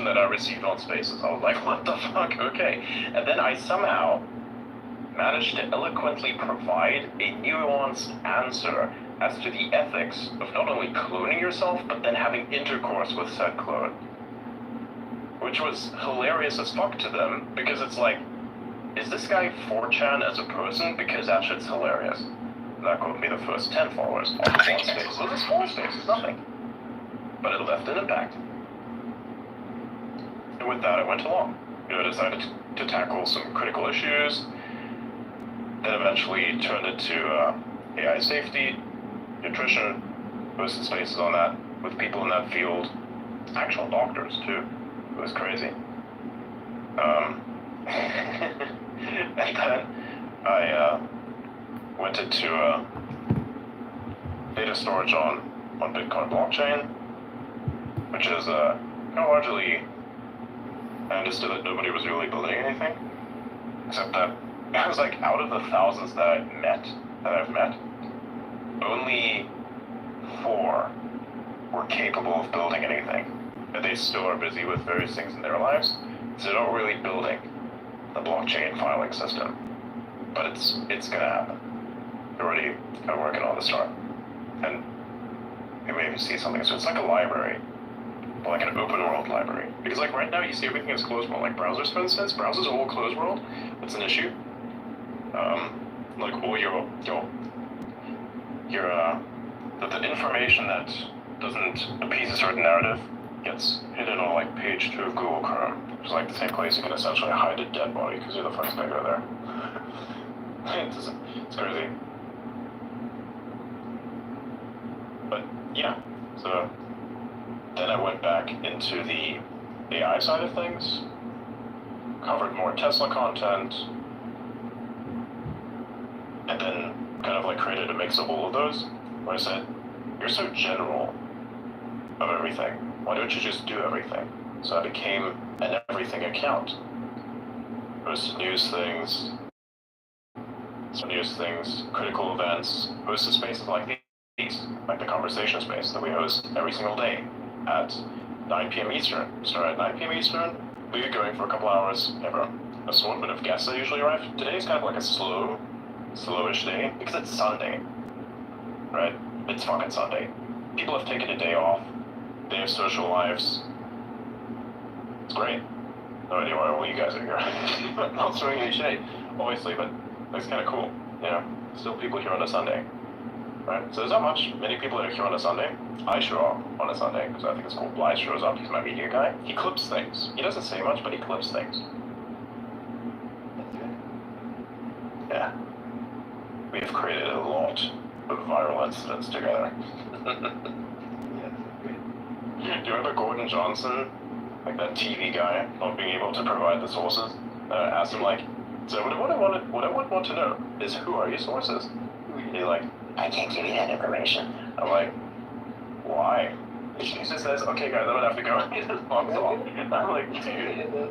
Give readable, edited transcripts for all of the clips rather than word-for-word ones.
that I received on Spaces. I was like, what the fuck? Okay. And then I somehow managed to eloquently provide a nuanced answer as to the ethics of not only cloning yourself, but then having intercourse with said clone. Which was hilarious as fuck to them, because it's like, is this guy 4chan as a person? Because that shit's hilarious. That got me the first 10 followers on one space. So this small space is nothing. But it left an impact. And with that, I went along. I decided to tackle some critical issues. Then eventually turned it to AI safety, nutrition, posted spaces on that with people in that field, actual doctors too. It was crazy. And then I went into data storage on Bitcoin blockchain, which is largely, I understood that nobody was really building anything, except that it was like out of the thousands that I've met, only 4 were capable of building anything. And they still are busy with various things in their lives, so they're not really building the blockchain filing system. But it's gonna happen. They're already kind of working on the start. And you maybe see something. So it's like a library, but like an open world library. Because like right now you see everything is closed world. Like browsers, for instance, browsers are all closed world. It's an issue. Like all your the information that doesn't appease a certain narrative gets hidden on like page 2 of Google Chrome, which is like the same place you can essentially hide a dead body because you're the first guy to go there. It's crazy. But yeah, so then I went back into the AI side of things, covered more Tesla content, and then kind of like created a mix of all of those, where I said, you're so general of everything, why don't you just do everything? So I became an everything account. Posted news things, critical events, hosted spaces like these, like the conversation space that we host every single day at 9 p.m. Eastern. Start at 9 p.m. Eastern, leave it going for a couple hours, have an assortment of guests that usually arrive. Today's kind of like a slowish day, because it's Sunday, right? It's fucking Sunday. People have taken a day off, they have social lives. It's great. No idea why all you guys are here. Not throwing any shade, obviously, but it's kind of cool, you know? Still people here on a Sunday, right? So there's not many people that are here on a Sunday. I show up on a Sunday, because I think it's cool. Blythe shows up, he's my media guy. He clips things. He doesn't say much, but he clips things. That's good. Yeah. We have created a lot of viral incidents together. Yeah, that's great. Do you remember Gordon Johnson, like that TV guy, not being able to provide the sources? Asked him like, so what I want to know is, who are your sources? He's like, I can't give you that information. I'm like, why? He just says, okay guys, I'm gonna have to go. He just walks off. I'm like, dude,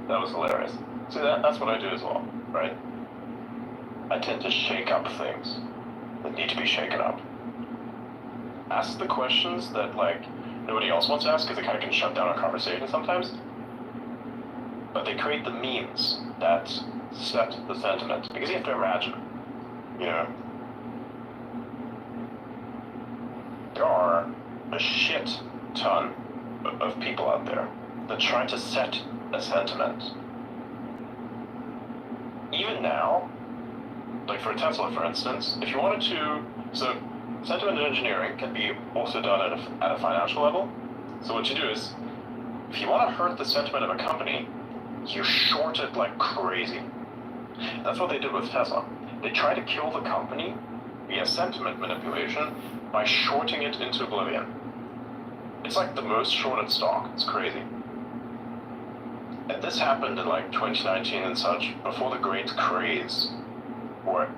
that was hilarious. See, that's what I do as well, right? I tend to shake up things that need to be shaken up. Ask the questions that like nobody else wants to ask, because they kind of can shut down a conversation sometimes. But they create the memes that set the sentiment. Because you have to imagine, you know, there are a shit ton of people out there that try to set a sentiment. Even now, like for Tesla, for instance, if you wanted to, so sentiment engineering can be also done at a financial level. So what you do is, if you want to hurt the sentiment of a company, you short it like crazy. That's what they did with Tesla. They tried to kill the company via sentiment manipulation by shorting it into oblivion. It's like the most shorted stock. It's crazy. And this happened in like 2019 and such, before the great craze, where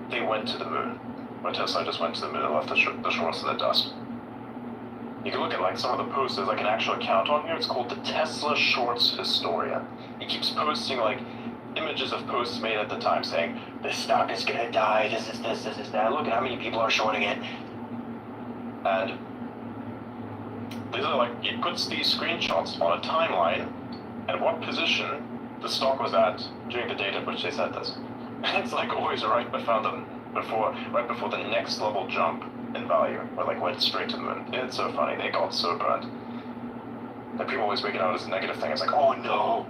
they went to the moon. Where Tesla just went to the moon and left the shores in the dust. You can look at like some of the posts. There's like an actual account on here. It's called the Tesla Shorts Historian. He keeps posting like images of posts made at the time saying, this stock is gonna die, this is that, look at how many people are shorting it. And these are like, he puts these screenshots on a timeline and what position the stock was at during the date at which they said this. And it's like always right right before the next level jump in value, or like went straight to the moon. It's so funny, they got so burnt. And people always make it out as a negative thing. It's like, oh no,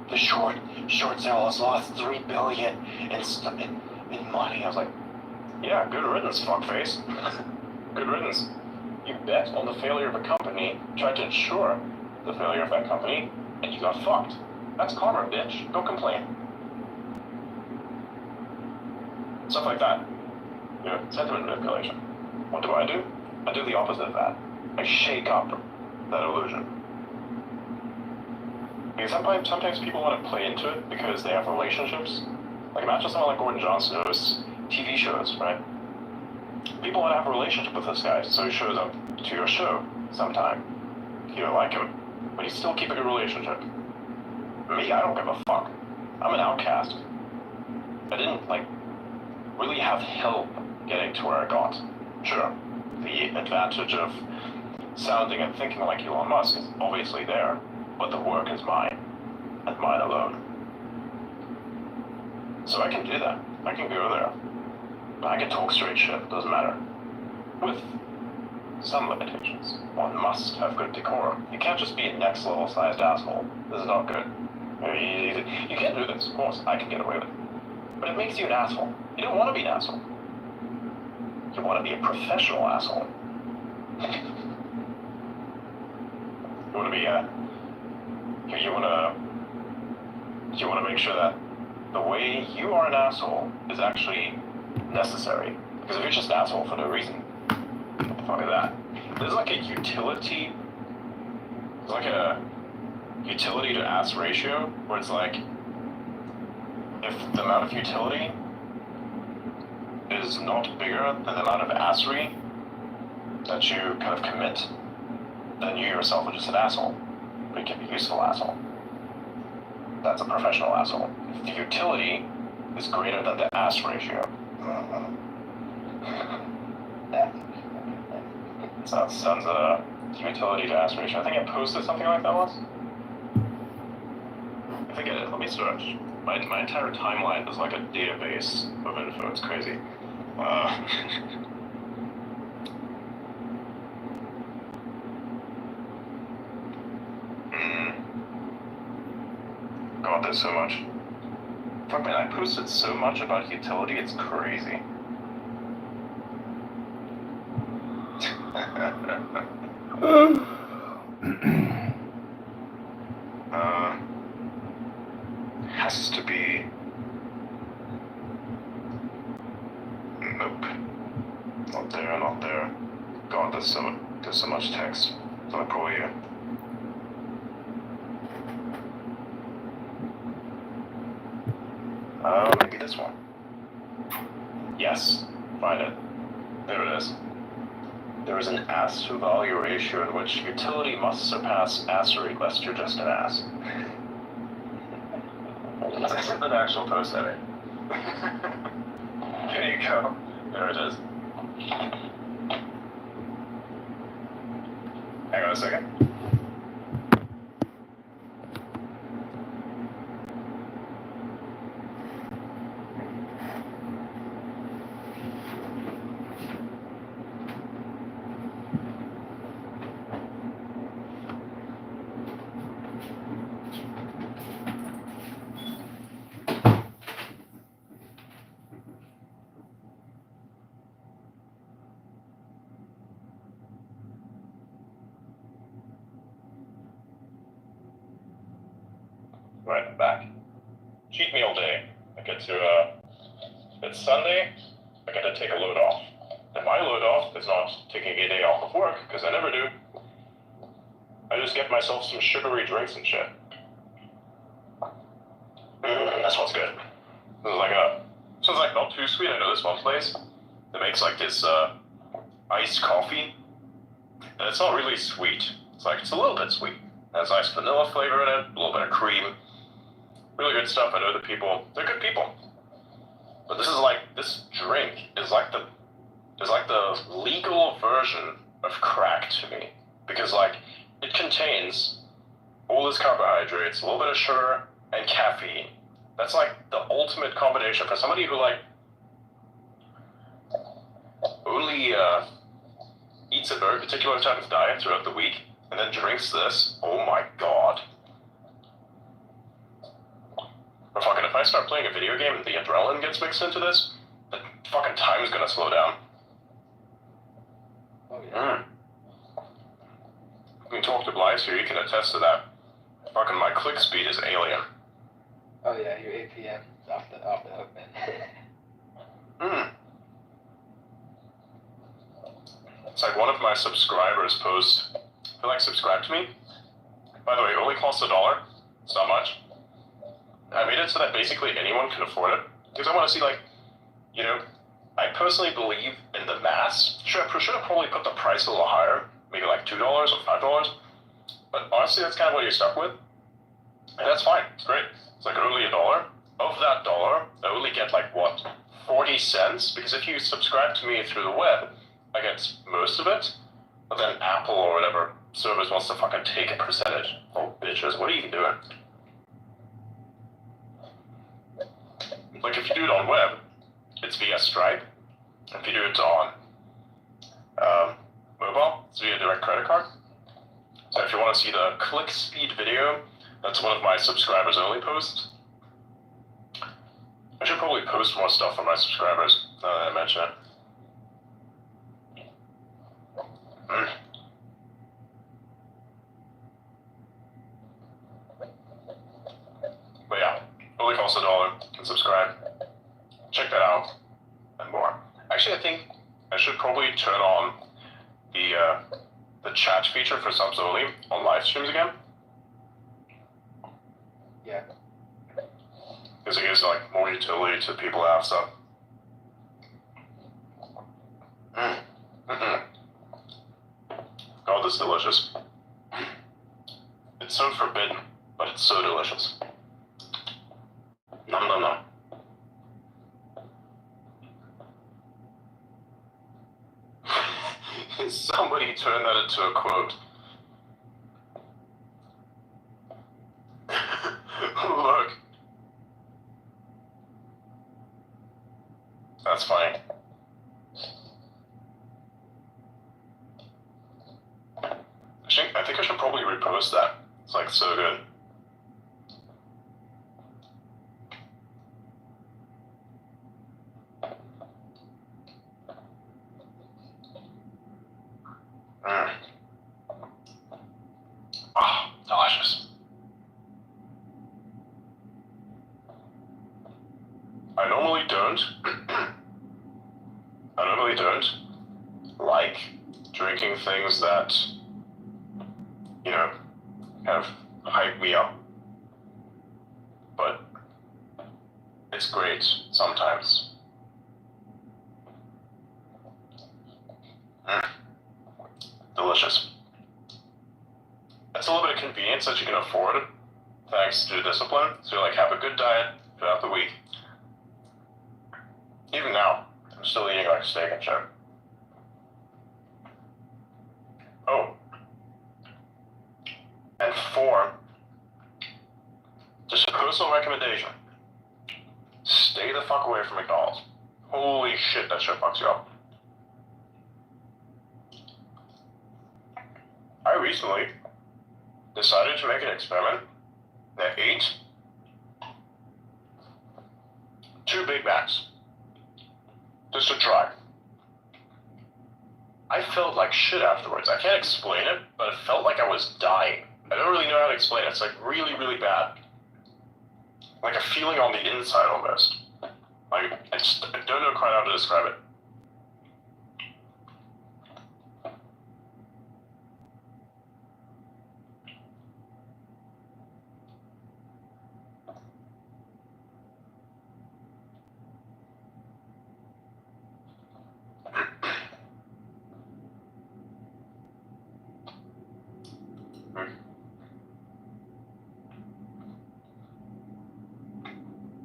the short sale has lost $3 billion in money. I was like, yeah, good riddance, fuckface. Good riddance. You bet on the failure of a company, tried to ensure the failure of that company, and you got fucked. That's karma, bitch. Don't complain. Stuff like that. You know, sentiment manipulation. What do? I do the opposite of that. I shake up that illusion. Because sometimes people want to play into it because they have relationships. Like imagine someone like Gordon Johnson hosts TV shows, right? People want to have a relationship with this guy, so he shows up to your show sometime. You don't like him, but he's still keeping a relationship. Me, I don't give a fuck. I'm an outcast. I didn't, really have help getting to where I got. Sure, the advantage of sounding and thinking like Elon Musk is obviously there, but the work is mine, and mine alone. So I can do that. I can go there. I can talk straight shit, doesn't matter. With some limitations. One must have good decor. You can't just be a next level sized asshole. This is not good. You can't do this, of course. I can get away with it. But it makes you an asshole. You don't want to be an asshole. You want to be a professional asshole. You want to be you want to make sure that the way you are an asshole is actually necessary. Because if you're just an asshole for no reason, what the fuck is that? There's like a utility to ass ratio where it's like if the amount of utility is not bigger than the amount of assery that you kind of commit, then you yourself are just an asshole. But you can be a useful asshole. That's a professional asshole. If the utility is greater than the ass ratio. So that sounds utility to ass ratio. I think I posted something like that once. I think I did. Let me search. My entire timeline is like a database of info. It's crazy. God, there's so much. Fuck man, I posted so much about utility, it's crazy. Has to be. Nope. Not there, not there. God, there's so much text. Let me pull you. Maybe this one. Yes, find it. There it is. There is an ass to value ratio in which utility must surpass assery lest you're just an ass. That's an actual post edit. There you go. There it is. Hang on a second. Right, I'm back. Cheat meal day. It's Sunday, I get to take a load off. And my load off is not taking a day off of work, because I never do. I just get myself some sugary drinks and shit. That smells good. This one's like not too sweet. I know this one place that makes like this iced coffee. And it's not really sweet. It's a little bit sweet. It has nice vanilla flavor in it, a little bit of cream. Really good stuff. I know the people. They're good people. But this drink is like the legal version of crack to me. because like it contains all this carbohydrates, a little bit of sugar, and caffeine. That's like the ultimate combination for somebody who like only eats a very particular type of diet throughout the week and then drinks this. Oh my god. But fucking if I start playing a video game and the adrenaline gets mixed into this, the fucking time's gonna slow down. Oh yeah. We can talk to Blythe here, you can attest to that. Fucking my click speed is alien. Oh yeah, your APM is off the hook, man. It's like one of my subscribers posts, who like subscribe to me. By the way, it only costs $1. It's not much. I made it so that basically anyone can afford it. Because I want to see like, you know, I personally believe in the mass. Should have probably put the price a little higher, maybe like $2 or $5. But honestly, that's kind of what you're stuck with. And that's fine, it's great. It's like only $1. Of that dollar, I only get like what, 40 cents? Because if you subscribe to me through the web, I get most of it. But then Apple or whatever service wants to fucking take a percentage. Oh, bitches, what are you doing? Like if you do it on web, it's via Stripe. If you do it on mobile, it's via direct credit card. So if you want to see the click speed video, that's one of my subscribers only posts. I should probably post more stuff for my subscribers, now that I mention it. But yeah, only costs $1, can subscribe. Check that out, and more. Actually, I think I should probably turn on the chat feature for subs only on live streams again. Yeah. Because it gives like more utility to people who have stuff. God, this is delicious. It's so forbidden, but it's so delicious. Nom nom nom. Somebody turned that into a quote. Look. That's funny. I think I should probably repost that. It's like so good. Oh, delicious. I normally don't like drinking things that, you know, kind of hype me up. But it's great sometimes. Delicious. It's a little bit of convenience that you can afford thanks to discipline. So you like have a good diet throughout the week. Even now, I'm still eating like steak and shit. Oh. And 4, just a personal recommendation. Stay the fuck away from McDonald's. Holy shit, that shit fucks you up. I recently decided to make an experiment that ate 2 Big Macs. Just to try. I felt like shit afterwards. I can't explain it, but it felt like I was dying. I don't really know how to explain it. It's like really, really bad. Like a feeling on the inside almost. Like, I don't know quite how to describe it.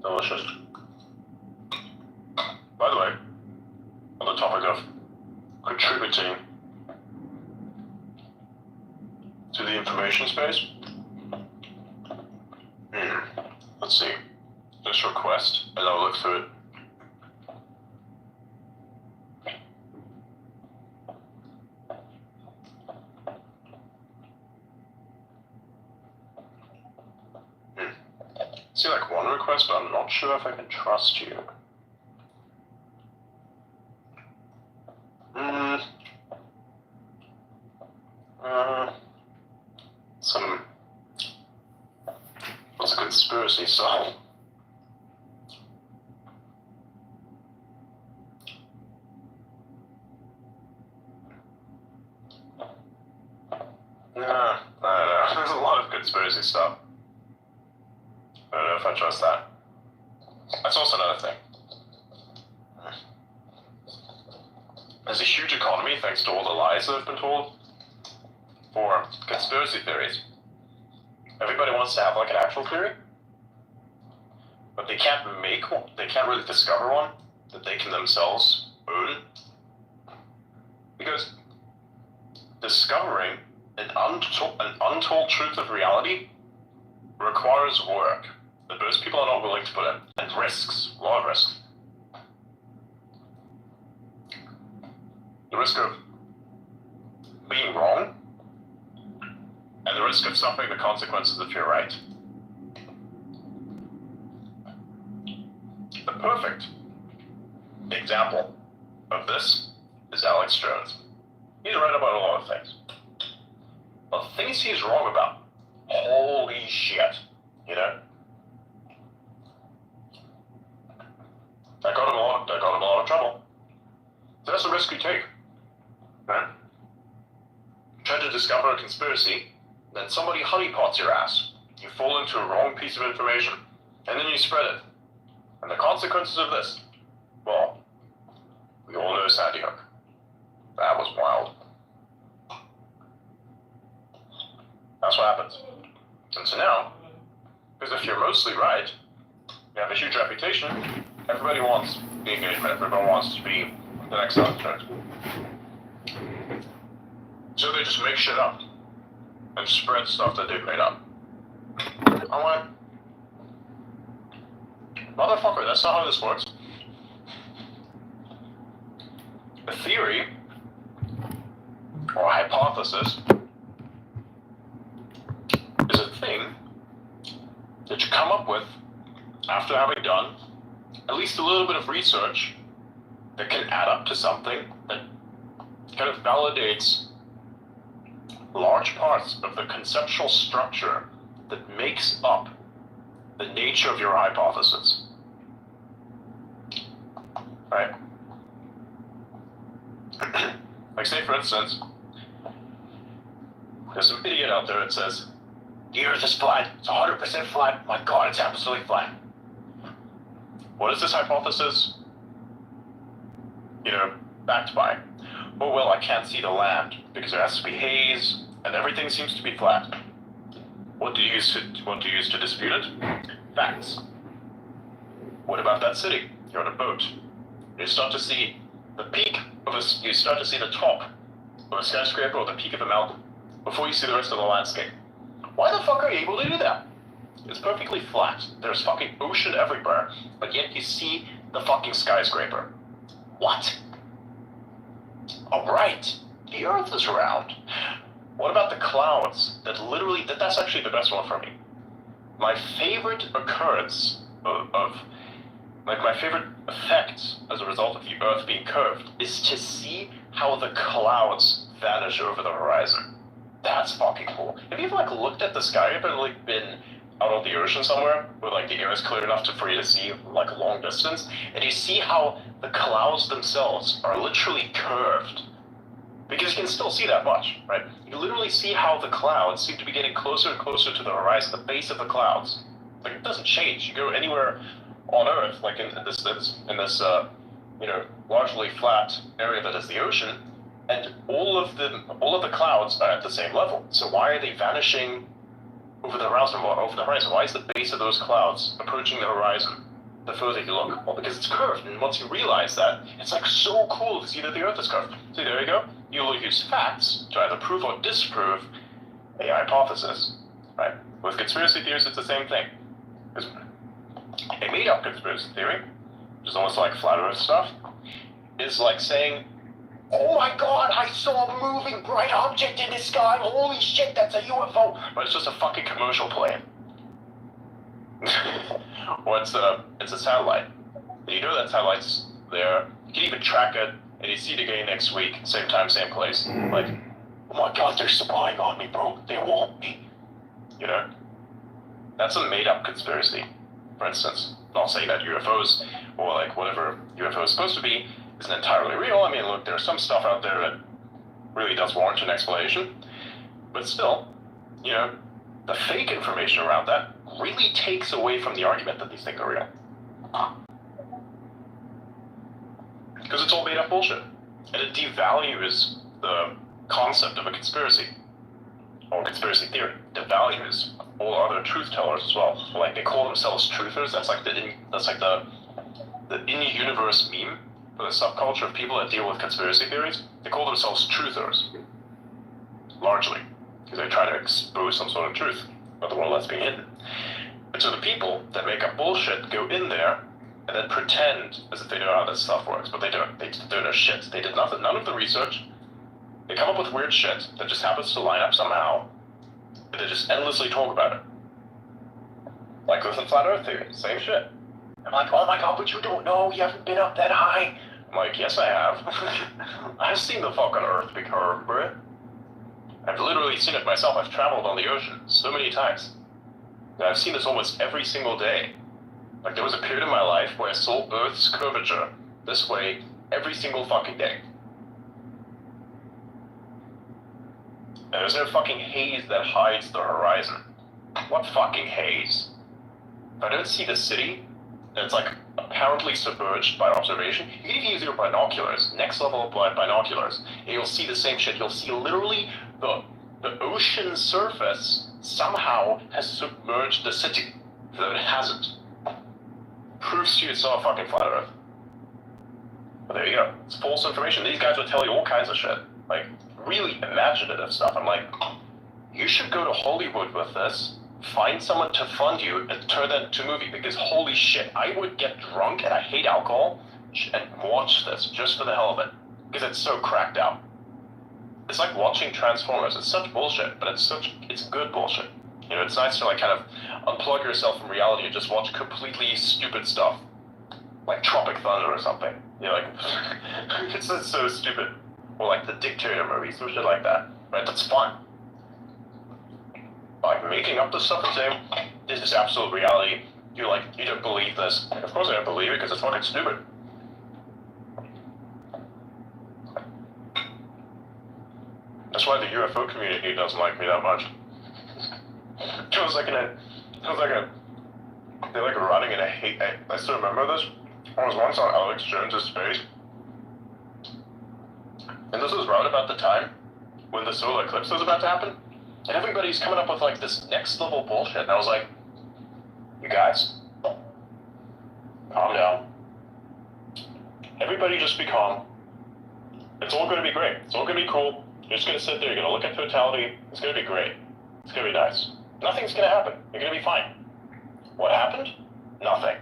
Delicious. By the way, on the topic of contributing information space. Let's see. Just request, and I'll look through it. See, like one request, but I'm not sure if I can trust you. What's a conspiracy solve? I don't know. There's a lot of conspiracy stuff. I don't know if I trust that. That's also another thing. There's a huge economy thanks to all the lies that have been told for conspiracy theories. Everybody wants to have like an actual theory, but they can't make one. They can't really discover one that they can themselves own. Because discovering an untold truth of reality requires work that most people are not willing to put in, and risks, a lot of risks. The risk of being wrong, and the risk of suffering the consequences if you're right. The perfect example of this is Alex Jones. He's right about a lot of things. But the things he's wrong about, holy shit, you know? That got him a lot of trouble. So that's a risk you take, right? Try to discover a conspiracy, then somebody honeypots your ass. You fall into a wrong piece of information, and then you spread it. And the consequences of this, well, we all know Sandy Hook. That was wild. That's what happens. And so now, because if you're mostly right, you have a huge reputation, everybody wants the engagement, everyone wants to be the next Alex. So they just make shit up and spread stuff that they've made up. I'm like, motherfucker, that's not how this works. A theory, or a hypothesis, is a thing that you come up with after having done at least a little bit of research that can add up to something that kind of validates large parts of the conceptual structure that makes up the nature of your hypothesis. Right? Like, say for instance, there's some idiot out there that says, the Earth is flat, it's 100% flat, my God, it's absolutely flat. What is this hypothesis, backed by? Oh, well, I can't see the land because there has to be haze and everything seems to be flat. What do you use to dispute it? Facts. What about that city? You're on a boat. You start to see the you start to see the top of a skyscraper or the peak of a mountain before you see the rest of the landscape. Why the fuck are you able to do that? It's perfectly flat. There's fucking ocean everywhere, but yet you see the fucking skyscraper. What? Alright, the Earth is round. What about the clouds that's actually the best one for me. My favorite occurrence my favorite effect as a result of the Earth being curved is to see how the clouds vanish over the horizon. That's fucking cool. Have you ever looked at the sky? Have you ever been out on the ocean somewhere where the air is clear enough for you to see long distance, and you see how the clouds themselves are literally curved? Because you can still see that much, right? You literally see how the clouds seem to be getting closer and closer to the horizon, the base of the clouds. It doesn't change. You go anywhere on Earth, in this largely flat area that is the ocean, and all of the clouds are at the same level. So why are they vanishing over the horizon? Why is the base of those clouds approaching the horizon the further you look? Well, because it's curved, and once you realize that, it's so cool to see that the Earth is curved. See, there you go. You'll use facts to either prove or disprove a hypothesis, right? With conspiracy theories, it's the same thing. Because a made-up conspiracy theory, which is almost like flat Earth stuff, is like saying, oh my god, I saw a moving bright object in the sky, holy shit, that's a UFO, but it's just a fucking commercial plane. Or it's a satellite. And you know that satellite's there, you can even track it, and you see it again next week, same time, same place. Like, oh my god, they're spying on me, bro, they want me. You know? That's a made-up conspiracy, for instance. Not saying that UFOs, or like whatever UFO is supposed to be, isn't entirely real. I mean, look, there's some stuff out there that really does warrant an explanation. But still, you know, the fake information around that really takes away from the argument that these things are real. Because it's all made up bullshit. And it devalues the concept of a conspiracy. Or conspiracy theory. Devalues all other truth tellers as well. Like, they call themselves truthers. That's like the in-universe meme for the subculture of people that deal with conspiracy theories. They call themselves truthers. Largely. Because they try to expose some sort of truth about the world that's being hidden. And so the people that make up bullshit go in there and then pretend as if they know how this stuff works, but they don't. They don't know shit. They did nothing, none of the research. They come up with weird shit that just happens to line up somehow, and they just endlessly talk about it. Like with the flat Earth theory, same shit. I'm like, oh my god, but you don't know, you haven't been up that high. I'm like, yes I have. I've seen the fucking Earth be curved, bro. I've literally seen it myself. I've traveled on the ocean so many times. And I've seen this almost every single day. Like, there was a period in my life where I saw Earth's curvature this way every single fucking day. And there's no fucking haze that hides the horizon. What fucking haze? If I don't see the city, and it's like apparently submerged by observation, you can even use your binoculars, next level of binoculars, and you'll see the same shit. You'll see literally the ocean surface somehow has submerged the city, though it hasn't. Proves to you it's not a fucking flat Earth. But there you go. It's false information. These guys will tell you all kinds of shit. Like, really imaginative stuff. I'm like, you should go to Hollywood with this, find someone to fund you, and turn that into a movie, because holy shit, I would get drunk, and I hate alcohol, and watch this just for the hell of it. Because it's so cracked out. It's like watching Transformers. It's such bullshit, but it's good bullshit. You know, it's nice to like kind of unplug yourself from reality and just watch completely stupid stuff. Like Tropic Thunder or something. You know, like, it's so stupid. Or like the Dictator movies or shit like that. Right, that's fun. Like making up this stuff and saying, this is absolute reality. You're like, you don't believe this. Of course I don't believe it, because it's fucking stupid. That's why the UFO community doesn't like me that much. They're like running in a hate. I still remember this. I was once on Alex Jones's face, and this was right about the time when the solar eclipse was about to happen, and everybody's coming up with like this next level bullshit, and I was like, you guys, calm down. Everybody just be calm. It's all going to be great. It's all going to be cool. You're just going to sit there, you're going to look at totality. It's going to be great. It's going to be nice. Nothing's going to happen. You're going to be fine. What happened? Nothing.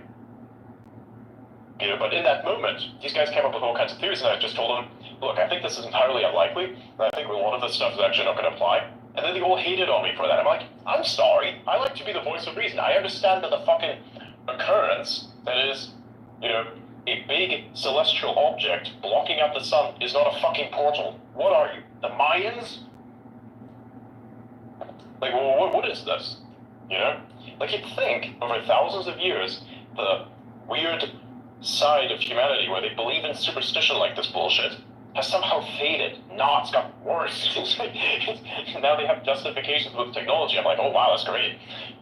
You know, but in that moment, these guys came up with all kinds of theories, and I just told them, look, I think this is entirely unlikely, and I think a lot of this stuff is actually not going to apply. And then they all hated on me for that. I'm like, I'm sorry. I like to be the voice of reason. I understand that the fucking occurrence that is, you know, a big celestial object blocking out the sun is not a fucking portal. What are you? The Mayans? Like, well, what is this? You know? Like, you'd think, over thousands of years, the weird side of humanity where they believe in superstition like this bullshit has somehow faded. No, it's got worse. Now they have justifications with technology. I'm like, oh wow, that's great.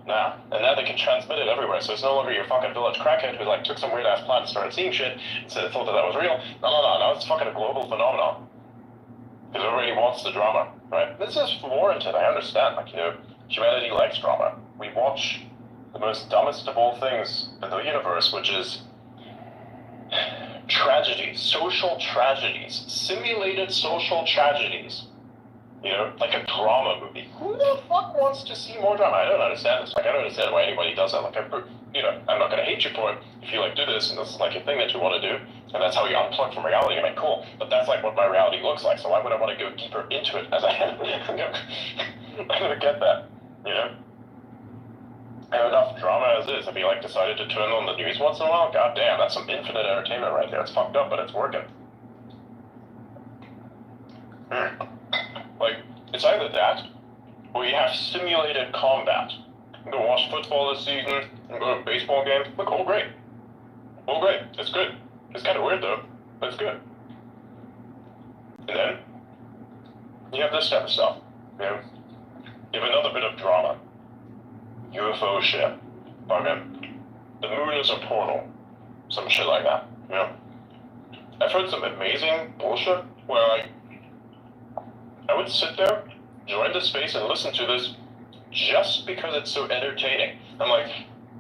Nah. And now they can transmit it everywhere, so it's no longer your fucking village crackhead who like took some weird ass plant and started seeing shit and said thought that was real. No, it's fucking a global phenomenon. Because everybody wants the drama, right? This is warranted, I understand. Like, you know, humanity likes drama. We watch the most dumbest of all things in the universe, which is tragedies, social tragedies, simulated social tragedies. You know, like a drama movie. Who the fuck wants to see more drama? I don't understand this. Like, I don't understand why anybody does that. Like, I'm not gonna hate you for it if you like do this and this is like a thing that you want to do, and that's how you unplug from reality. I'm like, cool, but that's like what my reality looks like. So why would I want to go deeper into it as I am? I don't get that. You know. I have enough drama as is. If you like decided to turn on the news once in a while, god damn, that's some infinite entertainment right there. It's fucked up, but it's working. Like, it's either that, or you have simulated combat. You go watch football this season, and go to a baseball game. Look, all great. All great. It's good. It's kind of weird though, but it's good. And then, you have this type of stuff. You know, you have another bit of drama. UFO shit. Fucking, the moon is a portal. Some shit like that, you know? I've heard some amazing bullshit where I would sit there, join the space, and listen to this just because it's so entertaining. I'm like,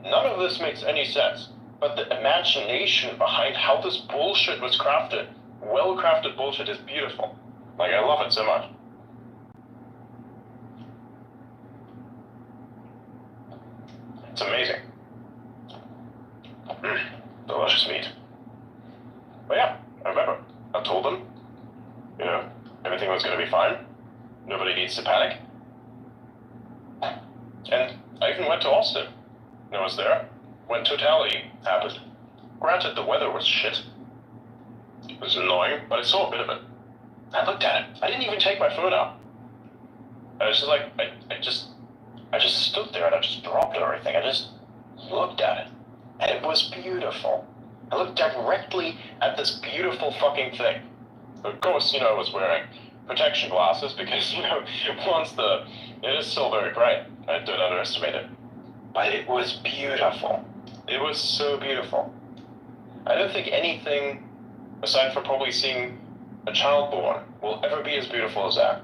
none of this makes any sense, but the imagination behind how this bullshit was crafted, well-crafted bullshit, is beautiful. Like, I love it so much. It's amazing. Delicious meat. But yeah, I remember. I told them, you know, everything was going to be fine. Nobody needs to panic. And I even went to Austin. I was there when totality happened. Granted, the weather was shit. It was annoying, but I saw a bit of it. I looked at it. I didn't even take my phone out. I was just like, I just stood there and I just dropped everything. I just looked at it. And it was beautiful. I looked directly at this beautiful fucking thing. Of course, you know, I was wearing protection glasses because, you know, it is still very bright. I don't underestimate it. But it was beautiful. It was so beautiful. I don't think anything, aside from probably seeing a child born, will ever be as beautiful as that.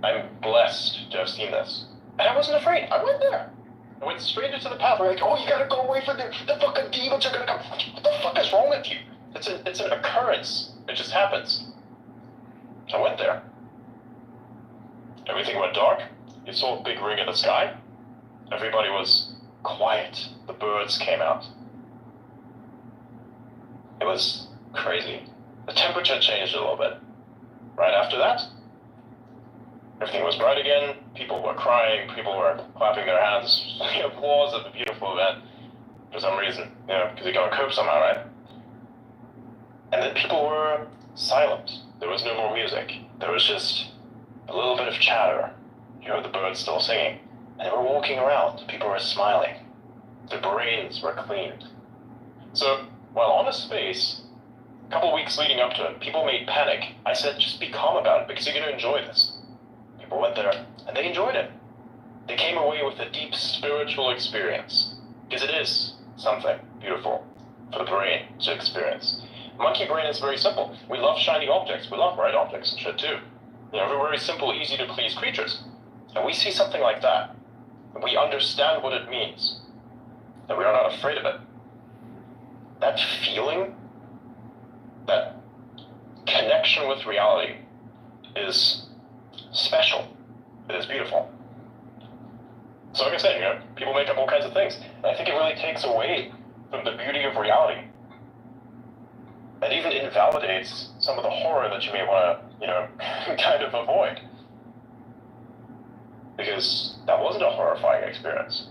I'm blessed to have seen this. And I wasn't afraid. I went there. I went straight into the path. We're like, oh, you gotta go away from the fucking demons are gonna come. What the fuck is wrong with you? It's an occurrence. It just happens. So I went there. Everything went dark. You saw a big ring in the sky. Everybody was quiet. The birds came out. It was crazy. The temperature changed a little bit. Right after that, everything was bright again. People were crying. People were clapping their hands. Applause at the beautiful event. For some reason, you know, because you gotta cope somehow, right? And then people were silent. There was no more music. There was just a little bit of chatter. You heard the birds still singing. And they were walking around. People were smiling. Their brains were cleaned. So, while on a space, a couple weeks leading up to it, people made panic. I said, just be calm about it because you're going to enjoy this. People went there, and they enjoyed it. They came away with a deep spiritual experience. Because it is something beautiful for the brain to experience. Monkey brain is very simple. We love shiny objects. We love bright objects and shit too. You know, we're very simple, easy to please creatures. And we see something like that. And we understand what it means. And we are not afraid of it. That feeling, that connection with reality is special. It is beautiful. So like I said, you know, people make up all kinds of things. And I think it really takes away from the beauty of reality. It even invalidates some of the horror that you may want to, you know, kind of avoid. Because that wasn't a horrifying experience.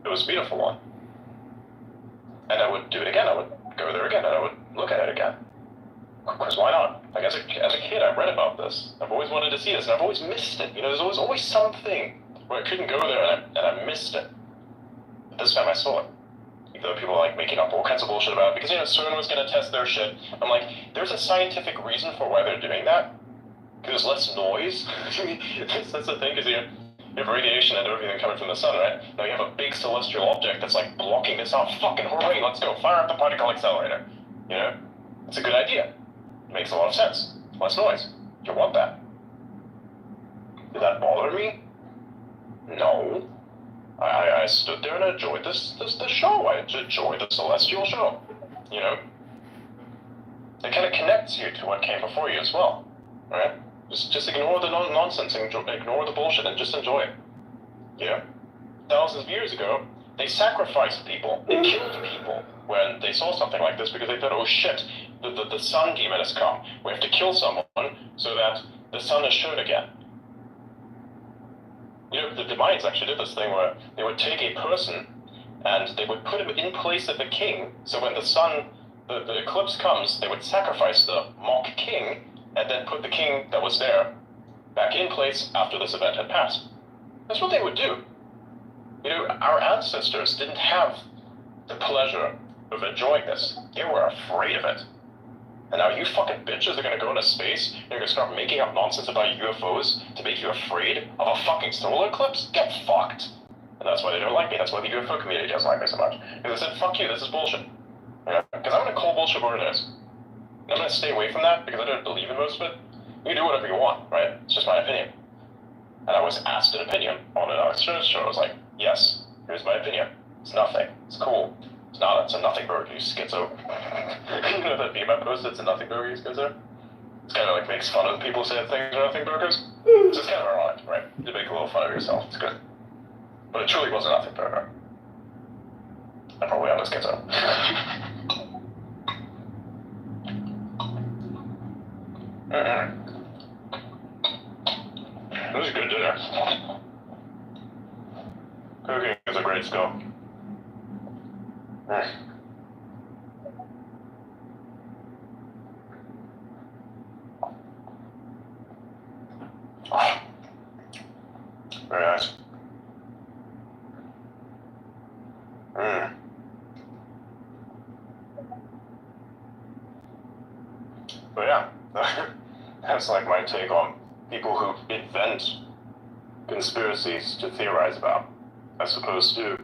It was a beautiful one. And I would do it again. I would go there again, and I would look at it again. Because why not? Like, as a kid, I read about this. I've always wanted to see this, and I've always missed it. You know, there's always something where I couldn't go there, and I missed it. But this time I saw it. Even though people are, like, making up all kinds of bullshit about it. Because, you know, CERN was going to test their shit. I'm like, there's a scientific reason for why they're doing that. Because there's less noise. That's the thing, because you have radiation and everything coming from the sun, right? Now you have a big celestial object that's, like, blocking this out. Fucking hooray, let's go. Fire up the particle accelerator. You know? It's a good idea. It makes a lot of sense. Less noise. You want that. Did that bother me? No. I stood there and enjoyed the show. I enjoyed the celestial show. You know? It kind of connects you to what came before you as well. Right? Just ignore the nonsense and ignore the bullshit and just enjoy it. Yeah. Thousands of years ago, they sacrificed people. They killed people when they saw something like this because they thought, oh shit, the sun demon has come. We have to kill someone so that the sun is shown again. You know, the Mayans actually did this thing where they would take a person and they would put him in place of the king. So when the sun, the eclipse comes, they would sacrifice the mock king and then put the king that was there back in place after this event had passed. That's what they would do. You know, our ancestors didn't have the pleasure of enjoying this. They were afraid of it. And now you fucking bitches are gonna go into space and you're gonna start making up nonsense about UFOs to make you afraid of a fucking solar eclipse? Get fucked. And that's why they don't like me. That's why the UFO community doesn't like me so much. Because I said, fuck you, this is bullshit. Because I'm gonna call bullshit what it is. And I'm gonna stay away from that because I don't believe in most of it. You can do whatever you want, right? It's just my opinion. And I was asked an opinion on an Australian show. I was like, yes, here's my opinion. It's nothing. It's cool. It's not. It's a nothing burger, you schizo. You know that meme I posted? It's a nothing burger, you schizo? It's kind of like makes fun of the people saying things are nothing burgers. So it's kind of ironic, right? You make a little fun of yourself. It's good. But it truly was a nothing burger. I probably am a schizo. It was a good dinner. Cooking is a great skill. Very nice. But yeah, that's like my take on people who invent conspiracies to theorize about, as opposed to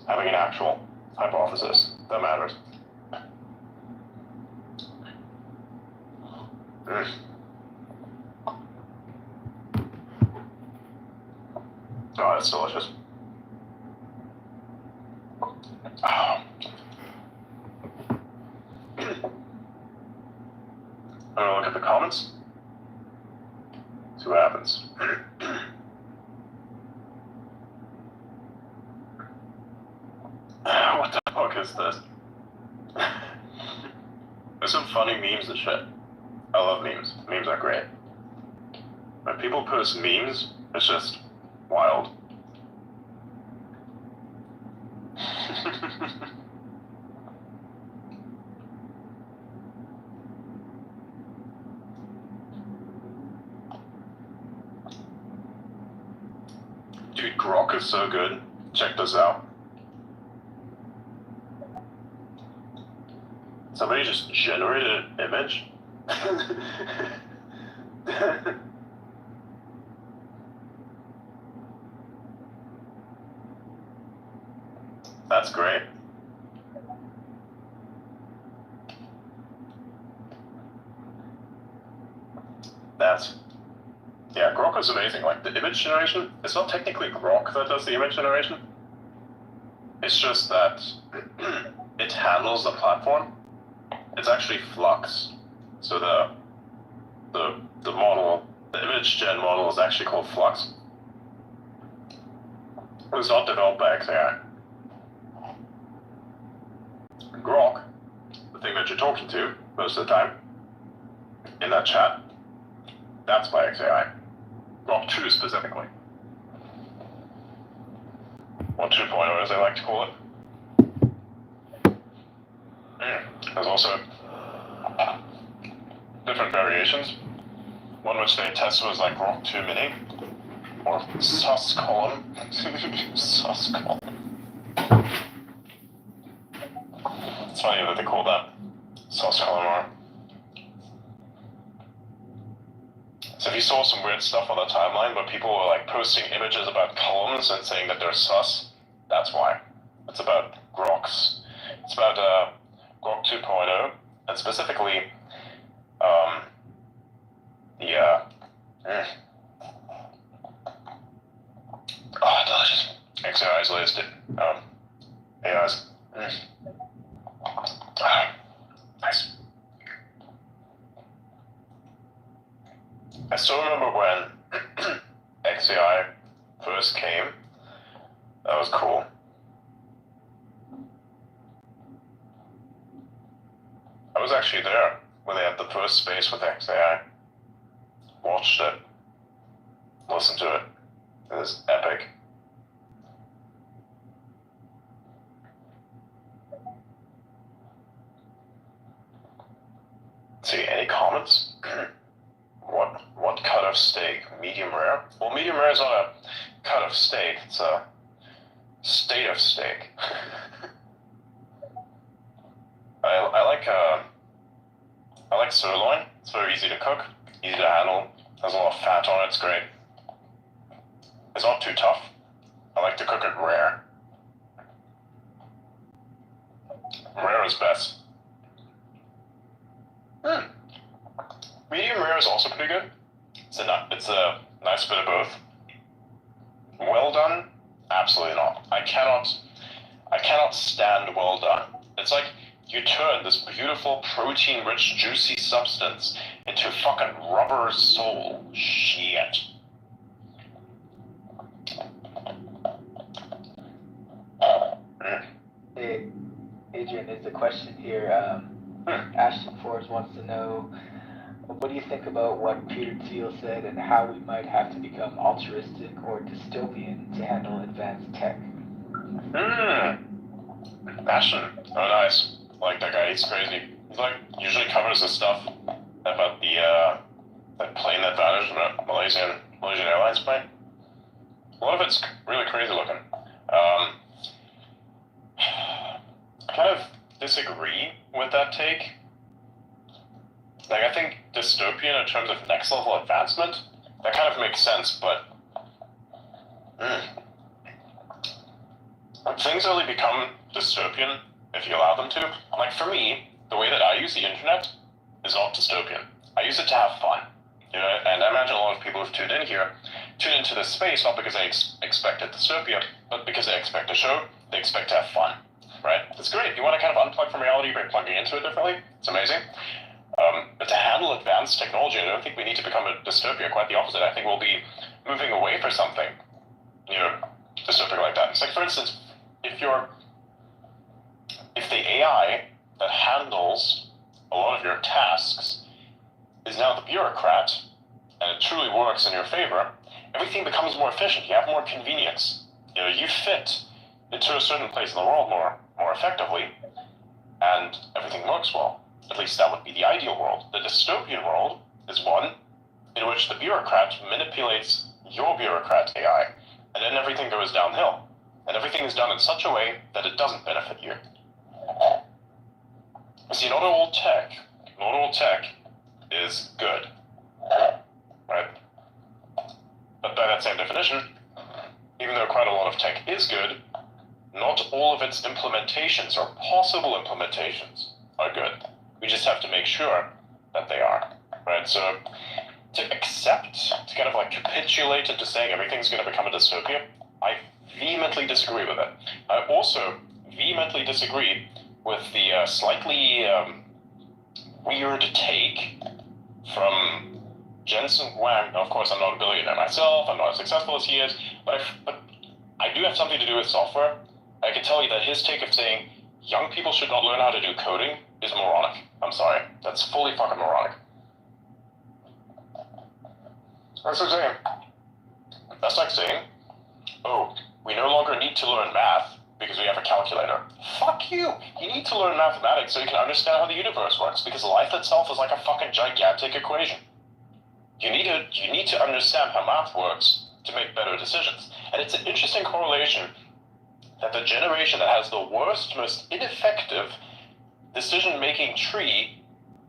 having an actual hypothesis that matters. Oh, that's delicious. I'm gonna look at the comments. See what happens. What the fuck is this? There's some funny memes and shit. I love memes. Memes are great. When people post memes, it's just wild. Dude, Grok is so good. Check this out. Somebody just generated an image. That's great. Yeah, Grok is amazing. Like, the image generation, it's not technically Grok that does the image generation. It's just that it handles the platform. It's actually Flux. So the model, the image gen model is actually called Flux. It was not developed by XAI. Grok, the thing that you're talking to most of the time in that chat, that's by XAI. Grok 2 specifically. Or 2.0 as they like to call it. There's also different variations. One which they tested was like Grok 2 Mini, or sus column. Sus column. It's funny that they call that sus column. So if you saw some weird stuff on the timeline where people were like posting images about columns and saying that they're sus, that's why. It's about Groks. It's about Grok 2.0, and specifically delicious. XAI's latest AIs. Nice. I still remember when XAI first came. That was cool. I was actually there when they had the first space with XAI. Watched it. Listened to it. It was epic. See, any comments? What cut of steak? Medium rare? Well, medium rare is not a cut of steak, it's a state of steak. I like sirloin. It's very easy to cook, easy to handle, has a lot of fat on it, it's great. It's not too tough. I like to cook it rare. Rare is best. Medium rare is also pretty good. It's a nice bit of both. Well done? Absolutely not. I cannot stand well done. It's like you turn this beautiful, protein-rich, juicy substance into fucking rubber sole. Shit. Hey, Adrian, there's a question here. Ashton Forbes wants to know, what do you think about what Peter Thiel said and how we might have to become altruistic or dystopian to handle advanced tech? Ashton. Oh, nice. I like that guy. He's crazy. He's like, usually covers the stuff about that plane that vanished, the Malaysian Airlines plane. A lot of it's really crazy looking. I kind of disagree with that take. Like, I think dystopian in terms of next level advancement, that kind of makes sense, but things only become dystopian if you allow them to. Like, for me, the way that I use the internet is not dystopian. I use it to have fun. You know, and I imagine a lot of people who've tuned in here tune into this space not because they expect a dystopia, but because they expect a show, they expect to have fun, right? It's great. You want to kind of unplug from reality by plugging into it differently. It's amazing. But to handle advanced technology, I don't think we need to become a dystopia. Quite the opposite. I think we'll be moving away for something, you know, dystopic like that. It's like, for instance, if the AI that handles a lot of your tasks is now the bureaucrat, and it truly works in your favor, everything becomes more efficient. You have more convenience. You know, you fit into a certain place in the world more effectively, and everything works well. At least that would be the ideal world. The dystopian world is one in which the bureaucrat manipulates your bureaucrat AI, and then everything goes downhill. And everything is done in such a way that it doesn't benefit you. See, not all tech is good. Right? But by that same definition, even though quite a lot of tech is good, not all of its implementations or possible implementations are good. We just have to make sure that they are, right? So to kind of like capitulate into saying everything's going to become a dystopia, I vehemently disagree with it. I also vehemently disagree with the slightly weird take from Jensen Huang. Now, of course, I'm not a billionaire myself, I'm not as successful as he is, but I do have something to do with software. I can tell you that his take of saying young people should not learn how to do coding is moronic. I'm sorry. That's fully fucking moronic. That's like saying, oh, we no longer need to learn math because we have a calculator. Fuck you! You need to learn mathematics so you can understand how the universe works, because life itself is like a fucking gigantic equation. You need to understand how math works to make better decisions. And it's an interesting correlation that the generation that has the worst, most ineffective decision-making tree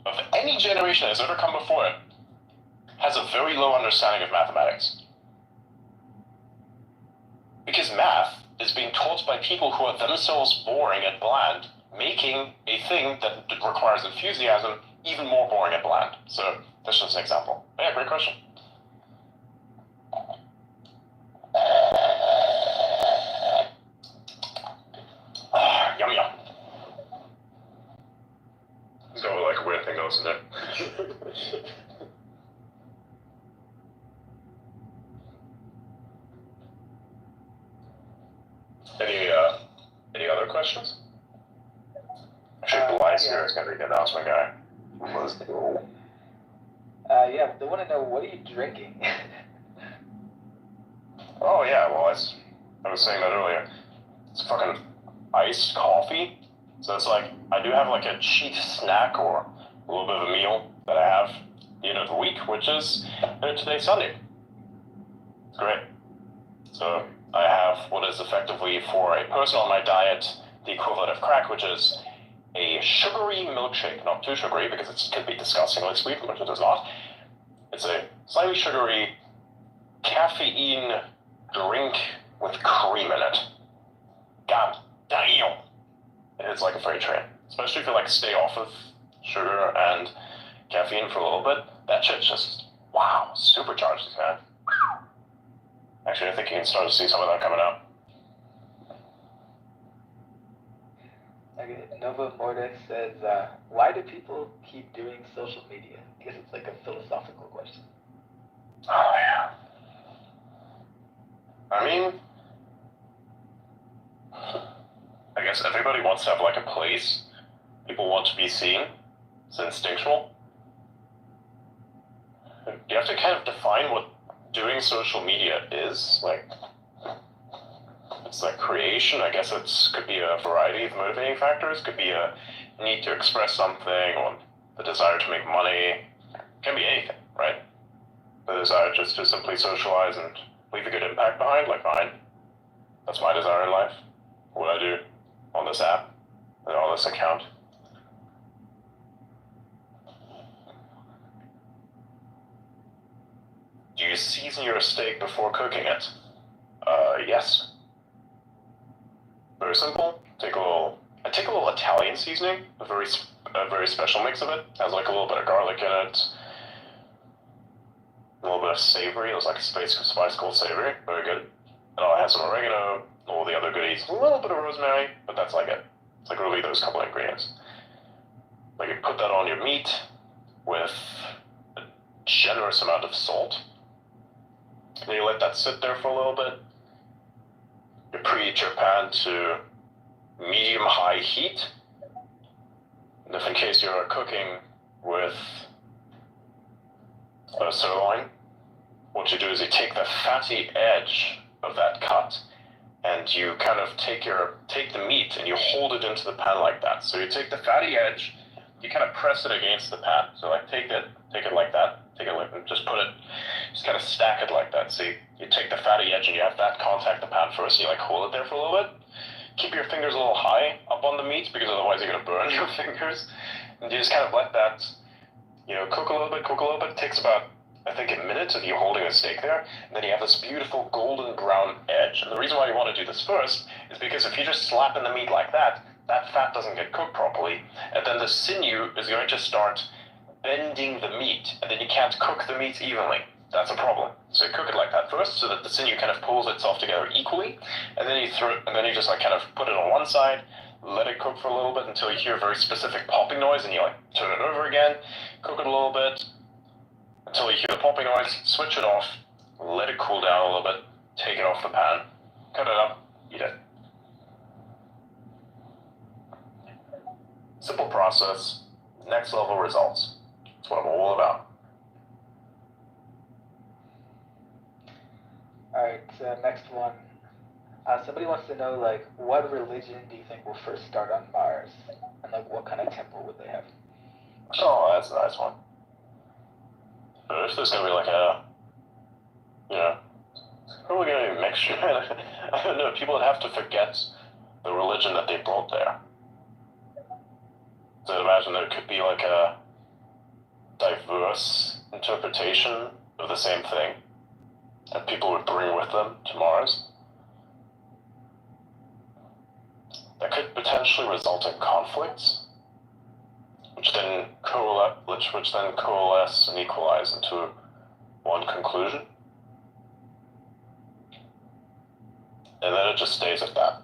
of any generation that has ever come before it has a very low understanding of mathematics. Because math is being taught by people who are themselves boring and bland, making a thing that requires enthusiasm even more boring and bland. So that's just an example. Yeah, great question. Yum yum. There's no like weird thing else in there. Any other questions? Actually, Bly's here is going to be the announcement guy. Let's go. Yeah, they want to know, what are you drinking? Oh yeah, well I was saying that earlier. It's fucking iced coffee. So it's like, I do have like a cheat snack or a little bit of a meal that I have at the end of the week, which is today's Sunday. It's great. So I have what is effectively, for a person on my diet, the equivalent of crack, which is a sugary milkshake. Not too sugary because it could be disgustingly sweet, which it is not. It's a slightly sugary caffeine drink with cream in it. God damn. It's like a freight train. Especially if you like stay off of sugar and caffeine for a little bit. That shit's just, wow, supercharges, man. Actually, I think you can start to see some of that coming out. Okay, Nova Mordex says, why do people keep doing social media? I guess it's like a philosophical question. Oh, yeah. I mean, I guess everybody wants to have like a place. People want to be seen. It's instinctual. You have to kind of define what doing social media is. Like, it's like creation. I guess it could be a variety of motivating factors. Could be a need to express something, or the desire to make money. It can be anything, right? The desire just to simply socialize and leave a good impact behind, like mine. That's my desire in life. What I do on this app and on this account. Do you season your steak before cooking it? Yes. Very simple. I take a little Italian seasoning, a very special mix of it. It has like a little bit of garlic in it, a little bit of savory. It was like a spice called savory. Very good. And I'll have some oregano, all the other goodies, a little bit of rosemary, but that's like it. It's like really those couple ingredients. Like you put that on your meat with a generous amount of salt. And you let that sit there for a little bit. You preheat your pan to medium-high heat. And if in case you're cooking with a sirloin, what you do is you take the fatty edge of that cut and you kind of take the meat and you hold it into the pan like that. So you take the fatty edge, you kind of press it against the pan. So like take it like that, and just kind of stack it like that. So you take the fatty edge and you have that contact the pan first, and you like hold it there for a little bit. Keep your fingers a little high up on the meat because otherwise you're gonna burn your fingers. And you just kind of let that, cook a little bit. It takes about, I think, a minute of you holding the steak there, and then you have this beautiful golden brown edge. And the reason why you want to do this first is because if you just slap in the meat like that, that fat doesn't get cooked properly, and then the sinew is going to start bending the meat, and then you can't cook the meat evenly. That's a problem. So you cook it like that first, so that the sinew kind of pulls itself together equally, and then you just like kind of put it on one side, let it cook for a little bit until you hear a very specific popping noise, and you like turn it over again, cook it a little bit until you hear the popping noise, switch it off, let it cool down a little bit, take it off the pan, cut it up, eat it. Simple process, next level results. That's what I'm all about. Alright, next one. Somebody wants to know, like, what religion do you think will first start on Mars? And, like, what kind of temple would they have? Oh, that's a nice one. But if there's gonna be like probably gonna be a mixture. I don't know, people would have to forget the religion that they brought there. So I'd imagine there could be like a diverse interpretation of the same thing that people would bring with them to Mars. That could potentially result in conflicts, which then coalesce and equalize into one conclusion. And then it just stays at that.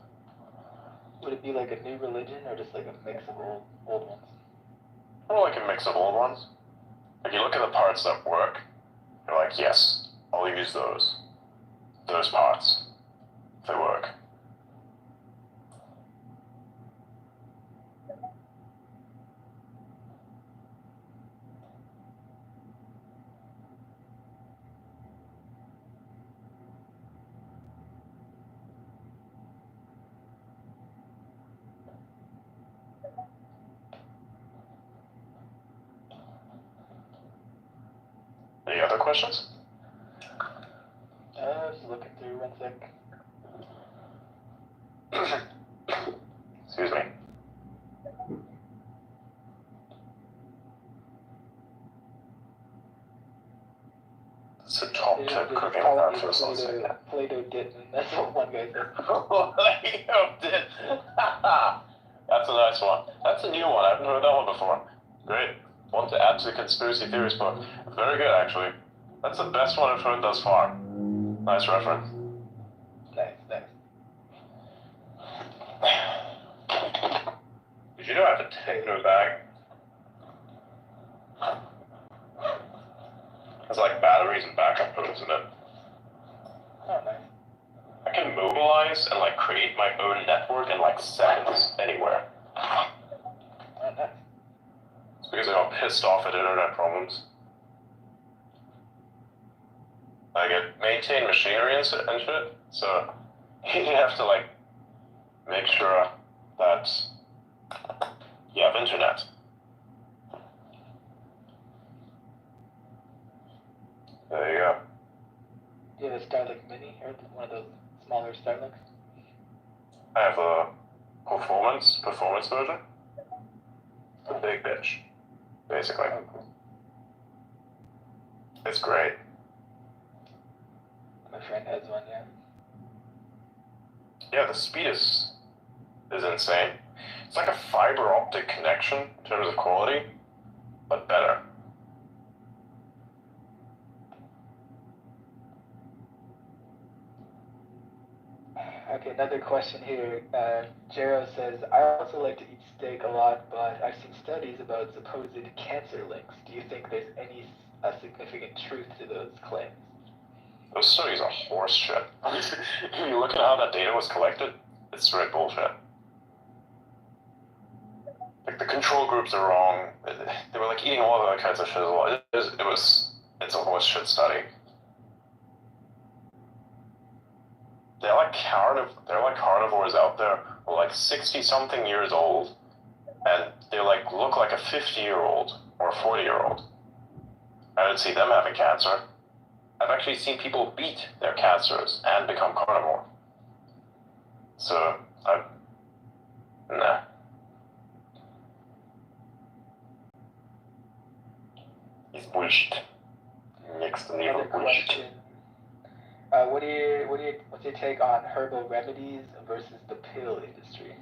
Would it be like a new religion, or just like a mix of old ones? More like a mix of old ones. Like you look at the parts that work, you're like, yes, I'll use those parts. They work. questions? Just looking through one sec. Excuse me. It's a top tip cooking practice. Plato didn't. That's what one guy said. Plato did. That's a nice one. That's a new one. I haven't heard that one before. Great. Want to add to the conspiracy theories book. Very good, actually. That's the best one I've heard thus far. Nice reference. Nice. Did you know I have a techno bag? It's like batteries and backup codes in it. Oh, nice. I can mobilize and like create my own network in like seconds anywhere. Oh, nice. It's because I got pissed off at internet problems. I get maintain machinery and shit, so you have to like make sure that you have internet. There you go. Do you have a Starlink Mini or one of those smaller Starlinks? I have a performance version. It's a big bitch, basically. Oh, cool. It's great. My friend has one, yeah. Yeah, the speed is insane. It's like a fiber optic connection in terms of quality, but better. Okay, another question here. Jero says, I also like to eat steak a lot, but I've seen studies about supposed cancer links. Do you think there's any significant truth to those claims? Those studies are horse shit. You look at how that data was collected, it's straight bullshit. Like, the control groups are wrong. They were like eating all of other kinds of shit as well. It's a horse shit study. They're like carnivores out there who are like 60-something years old, and they like look like a 50-year-old or a 40-year-old. I don't see them having cancer. I've actually seen people beat their cancers and become carnivore. So, nah. It's bullshit. Next level bullshit. What's your take on herbal remedies versus the pill industry?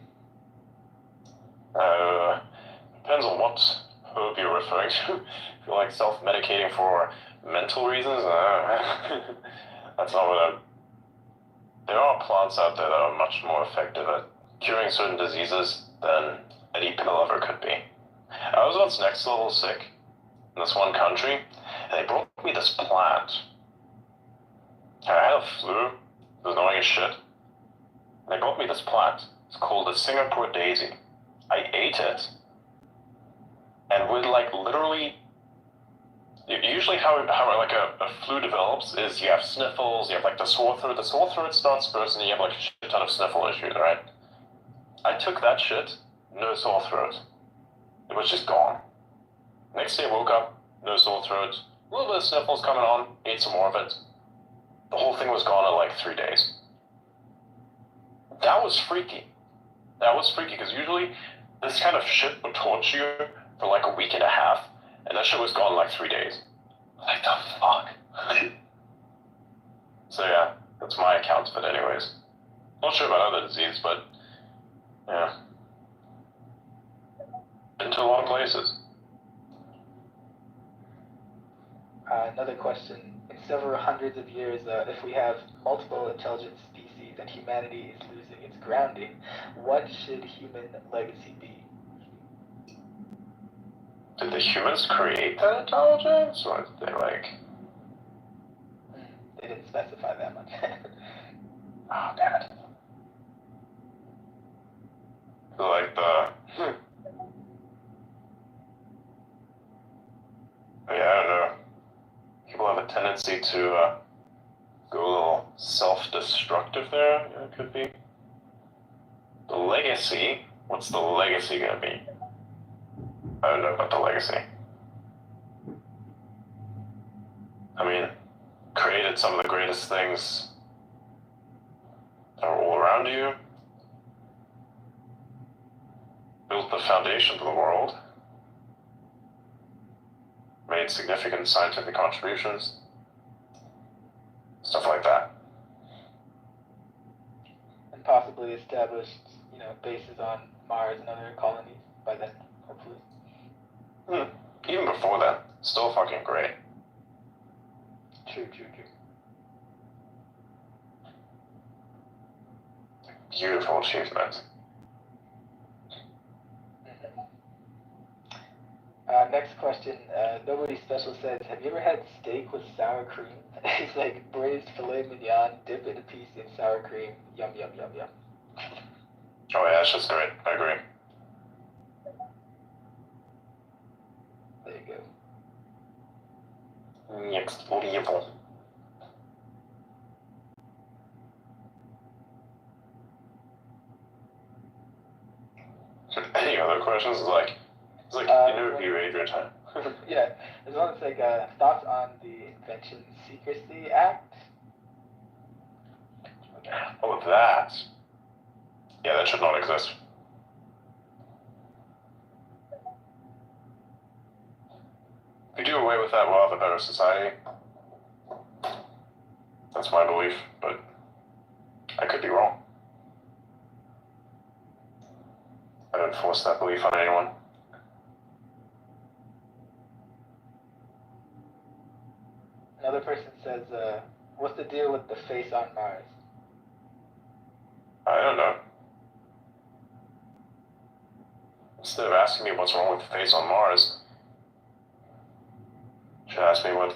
Depends on what herb you're referring to. If you're like self-medicating for mental reasons, that's not what I'm... There are plants out there that are much more effective at curing certain diseases than any pill ever could be. I was once next level sick in this one country, and they brought me this plant. I had a flu, it was annoying as shit. And they brought me this plant. It's called the Singapore daisy. I ate it, and with like literally, usually how like a flu develops is you have sniffles, you have like the sore throat starts first, and you have like a shit ton of sniffle issues, right? I took that shit, no sore throat. It was just gone. Next day I woke up, no sore throat, a little bit of sniffles coming on, ate some more of it. The whole thing was gone in like 3 days. That was freaky. Because usually this kind of shit would torture you for like a week and a half, and that shit was gone in like 3 days. Like, the fuck? So yeah, that's my account of it anyways. Not sure about other disease, but yeah. Been to a lot of places. Another question. In several hundreds of years, if we have multiple intelligent species and humanity is losing its grounding, what should human legacy be? Did the humans create that intelligence, or did they like... They didn't specify that much. Oh, damn it. Like the... Yeah, I don't know. People have a tendency to go a little self-destructive there. Yeah, it could be. The legacy? What's the legacy gonna be? I don't know about the legacy. I mean, created some of the greatest things that are all around you, built the foundation for the world, made significant scientific contributions, stuff like that. And possibly established, bases on Mars and other colonies by then, hopefully. Even before that, still fucking great. True. Beautiful achievement. Next question. Nobody Special says, have you ever had steak with sour cream? It's like braised filet mignon, dip in a piece in sour cream. Yum, yum, yum, yum. Oh yeah, it's just great. I agree. There you go. Next level. Any other questions? It's like interview Adrian time. Yeah, as well as like thoughts on the Invention Secrecy Act. Oh, that. Yeah, that should not exist. If we do away with that, we'll have a better society. That's my belief, but I could be wrong. I don't force that belief on anyone. Another person says, what's the deal with the face on Mars? I don't know. Instead of asking me what's wrong with the face on Mars, you should ask me why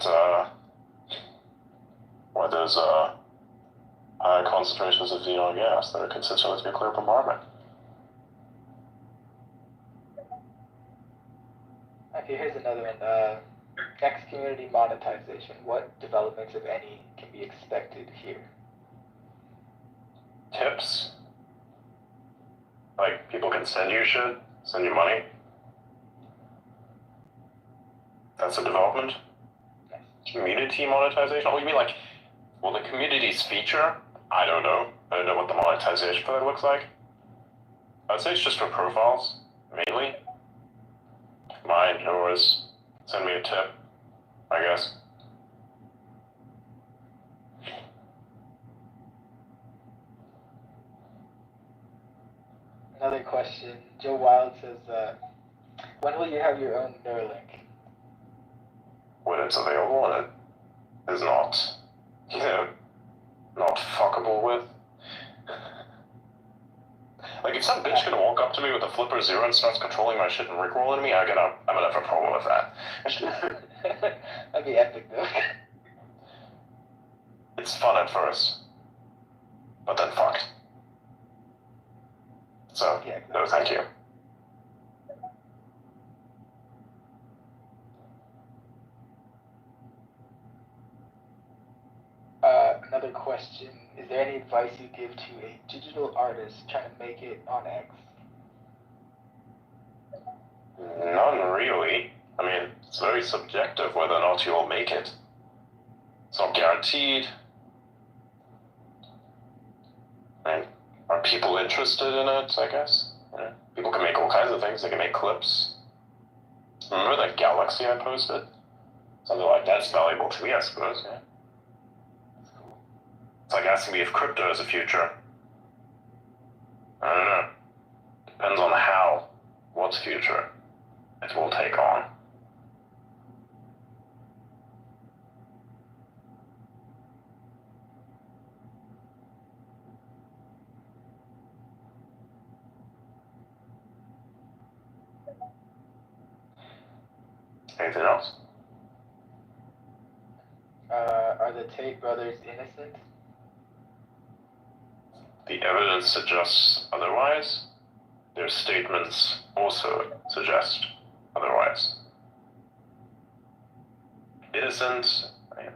there's high concentrations of xenon gas that are consistent with nuclear bombardment. Okay, here's another one. Next, community monetization. What developments, if any, can be expected here? Tips? Like, people can send you shit, send you money. That's a development. Community monetization? Oh, you mean like, will the communities feature? I don't know. I don't know what the monetization for that looks like. I'd say it's just for profiles, mainly. Mine, yours. Send me a tip, I guess. Another question. Joe Wild says, when will you have your own Neuralink? When it's available and it is not, not fuckable with. Like, if some bitch gonna walk up to me with a flipper zero and starts controlling my shit and rickrolling me, I'm gonna have a problem with that. That'd be epic, though. It's fun at first, but then fucked. So, yeah, no thank you. Another question. Is there any advice you give to a digital artist trying to make it on X? None really. I mean, it's very subjective whether or not you'll make it. It's not guaranteed. I mean, are people interested in it, I guess? Yeah. People can make all kinds of things. They can make clips. Remember that galaxy I posted? Something like that's valuable to me, I suppose, yeah. It's like asking me if crypto is a future. I don't know. Depends on how, what's future it will take on. Anything else? Are the Tate brothers innocent? The evidence suggests otherwise. Their statements also suggest otherwise. Innocent,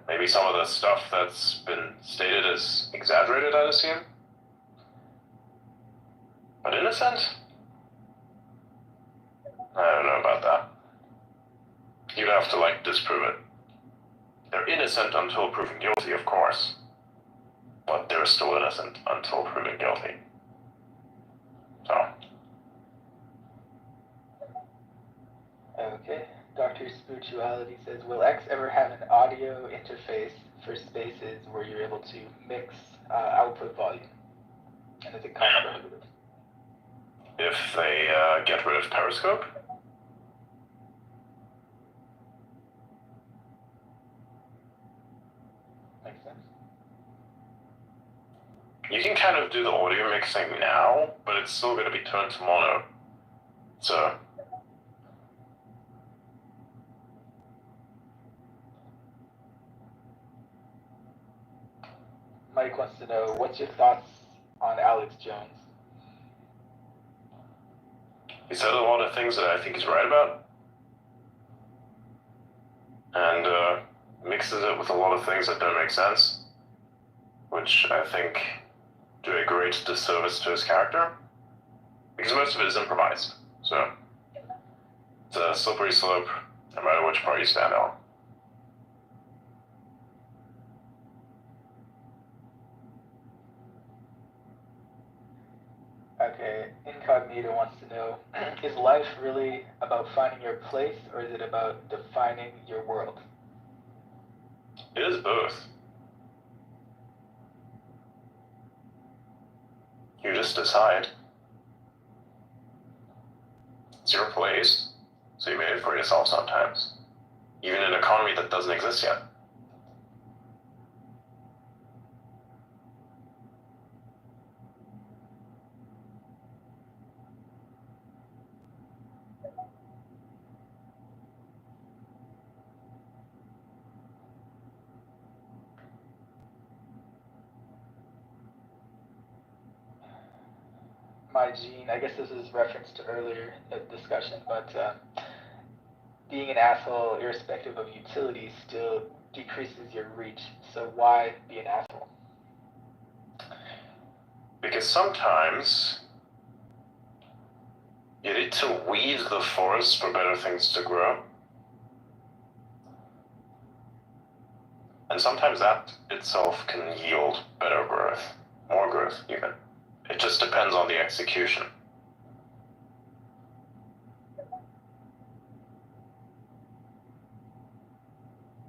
maybe some of the stuff that's been stated is exaggerated, I'd assume. But innocent? I don't know about that. You'd have to, disprove it. they're innocent until proven guilty, of course. But they're still innocent until proven guilty. So. Okay. Dr. Spirituality says, will X ever have an audio interface for spaces where you're able to mix output volume? And is it cost prohibitive? If they get rid of Periscope? Makes sense. You can kind of do the audio mixing now, but it's still going to be turned to mono. So. Mike wants to know, what's your thoughts on Alex Jones? He said a lot of things that I think he's right about. And mixes it with a lot of things that don't make sense. Which I think do a great disservice to his character. Because most of it is improvised. So it's a slippery slope, no matter which part you stand on. Okay, Incognito wants to know, is life really about finding your place, or is it about defining your world? It is both. You just decide. It's your place, so you made it for yourself sometimes. Even in an economy that doesn't exist yet. My gene, I guess this is reference to earlier discussion, but being an asshole, irrespective of utility, still decreases your reach. So why be an asshole? Because sometimes you need to weed the forest for better things to grow. And sometimes that itself can yield better growth, more growth even. It just depends on the execution.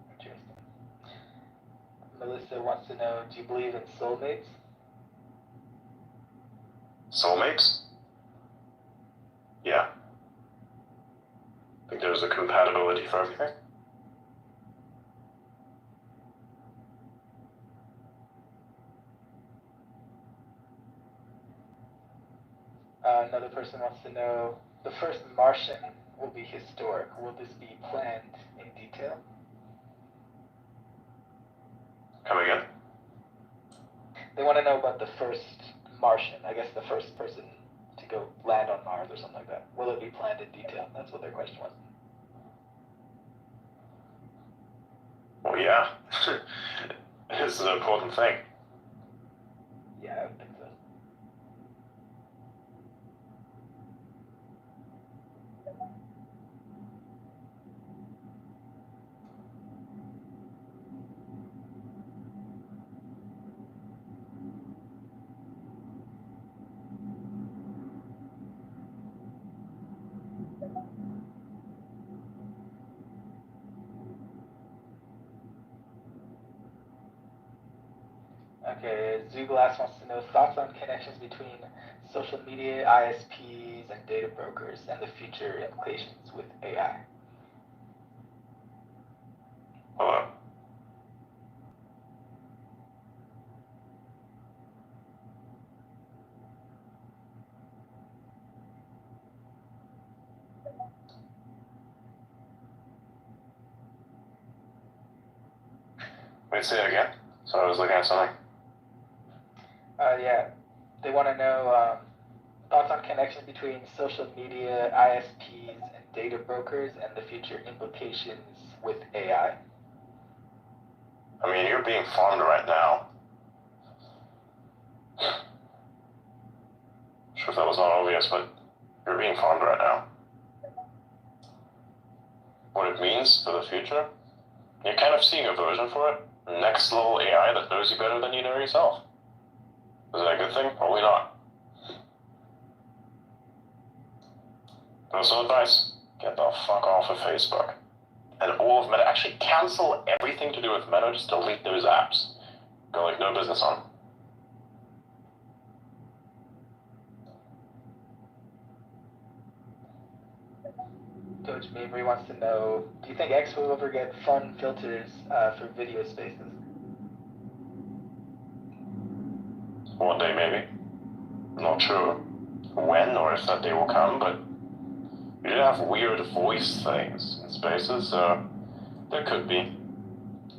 Interesting. Melissa wants to know, do you believe in soulmates? Soulmates? Yeah. I think there's a compatibility for everything. Another person wants to know, the first Martian will be historic. Will this be planned in detail? Come again? They want to know about the first Martian, I guess the first person to go land on Mars or something like that. Will it be planned in detail? That's what their question was. Well, yeah. It's an important thing. Yeah, I would think so. Okay, Zooglass wants to know thoughts on connections between social media, ISPs, and data brokers, and the future implications with AI. Hello. Wait, say it again? So I was looking at something. Yeah, they want to know thoughts on connections between social media, ISPs, and data brokers, and the future implications with AI. I mean, you're being farmed right now. Sure if that was not obvious, but you're being farmed right now. What it means for the future? You're kind of seeing a version for it. Next level AI that knows you better than you know yourself. Is that a good thing? Probably not. Personal advice, get the fuck off of Facebook. And all of Meta, actually cancel everything to do with Meta, just delete those apps. Go like no business on. Coach Mabry wants to know, do you think X will ever get fun filters for video spaces? One day maybe. Not sure when or if that day will come, but you do have weird voice things in spaces, so there could be.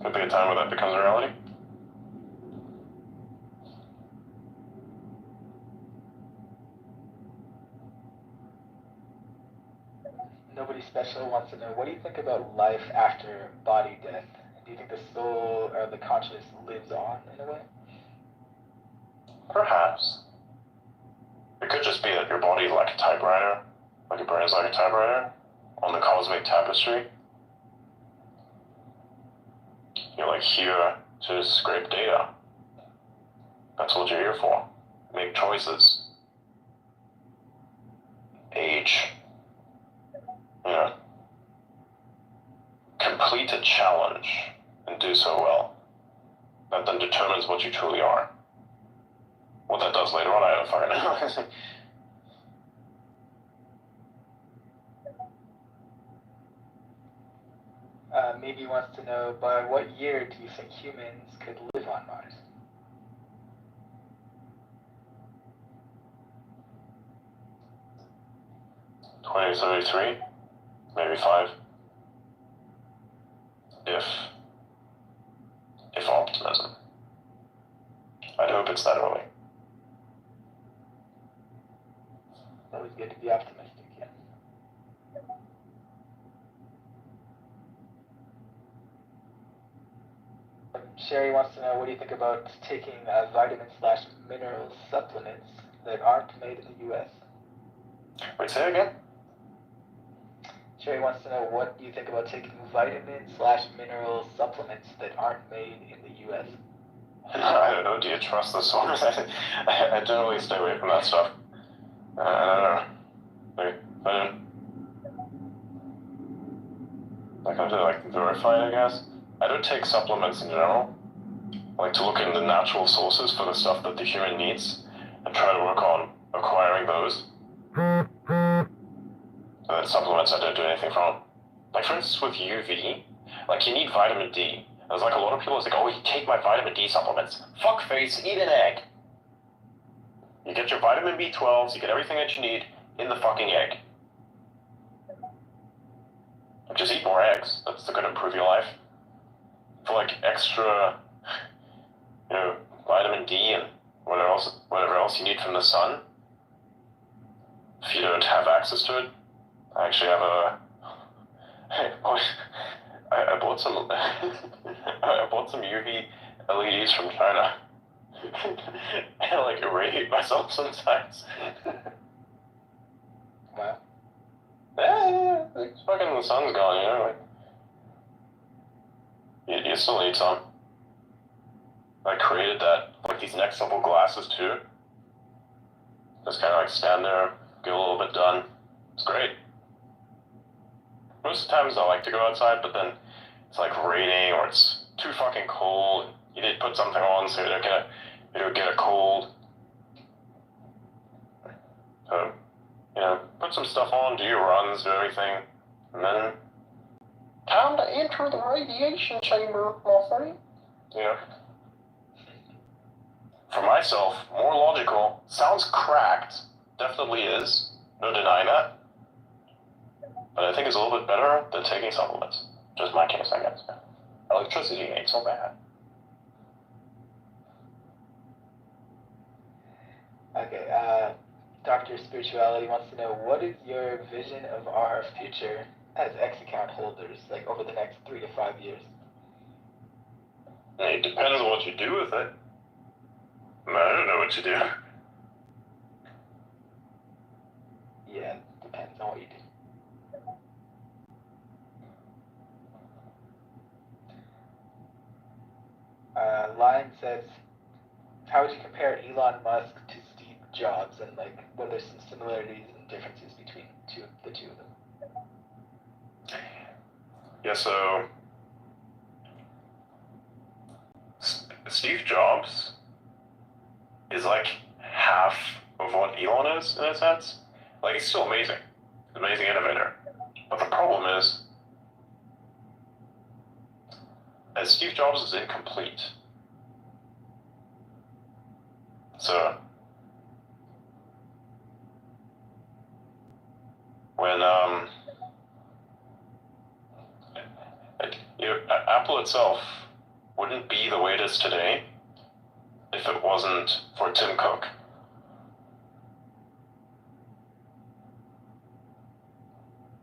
Could be a time where that becomes a reality. Nobody Special wants to know, what do you think about life after body death? Do you think the soul or the consciousness lives on in a way? Perhaps. It could just be that your body is like a typewriter, like your brain is like a typewriter, on the cosmic tapestry. You're like here to scrape data. That's what you're here for. Make choices. Age. You know. Complete a challenge and do so well. That then determines what you truly are. What that does later on, I don't fucking know. Maybe wants to know, by what year do you think humans could live on Mars? $2033, maybe 5. If optimism. I'd hope it's that early. It's always good to be optimistic, yeah. Sherry wants to know, what do you think about taking vitamin/mineral supplements that aren't made in the U.S.? Wait, say it again? Sherry wants to know, what do you think about taking vitamin/mineral supplements that aren't made in the U.S.? I don't know, do you trust the source? I generally stay away from that stuff. I don't know. I have to verify it, I guess. I don't take supplements in general. I like to look into natural sources for the stuff that the human needs and try to work on acquiring those. And then supplements I don't do anything from. Like for instance with UV, like you need vitamin D. There's like a lot of people who's like, oh, you take my vitamin D supplements. Fuck face, eat an egg. You get your vitamin B12s, you get everything that you need in the fucking egg. Just eat more eggs. That's gonna improve your life. For like extra, vitamin D and whatever else you need from the sun. If you don't have access to it, I actually have I bought some I bought some UV LEDs from China. I like irradiate myself sometimes. Wow. Yeah, it's fucking the sun's gone, you still need some. I created these next level glasses too. Just kind of stand there, get a little bit done. It's great. Most of the times I like to go outside, but then it's like raining or it's too fucking cold. You need to put something on so you don't get a cold. So, put some stuff on, do your runs, do everything, and then time to enter the radiation chamber, my friend. For myself, more logical, sounds cracked, definitely is, no denying that. But I think it's a little bit better than taking supplements. Just my case, I guess. Electricity ain't so bad. Okay, Dr. Spirituality wants to know, what is your vision of our future as X account holders, like over the next 3 to 5 years? It depends on what you do with it. I don't know what you do. Yeah, depends on what you do. Line says, how would you compare Elon Musk to Steve Jobs, and like, what are some similarities and differences between the two of them? Yeah, so Steve Jobs is like half of what Elon is in a sense. Like, he's still amazing. He's an amazing innovator. But the problem is, as Steve Jobs is incomplete. So when Apple itself wouldn't be the way it is today if it wasn't for Tim Cook.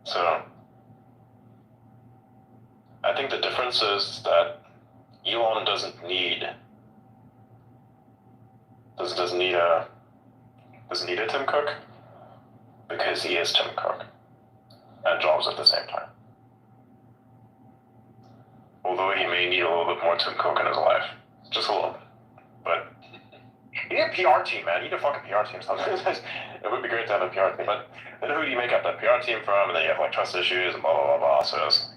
So I think the difference is that Elon doesn't need a Tim Cook, because he is Tim Cook and Jobs at the same time. Although he may need a little bit more Tim Cook in his life, just a little bit. But you need a PR team, man. You need a fucking PR team sometimes. It would be great to have a PR team, but then who do you make up that PR team from? And then you have like trust issues and blah blah blah blah. So it's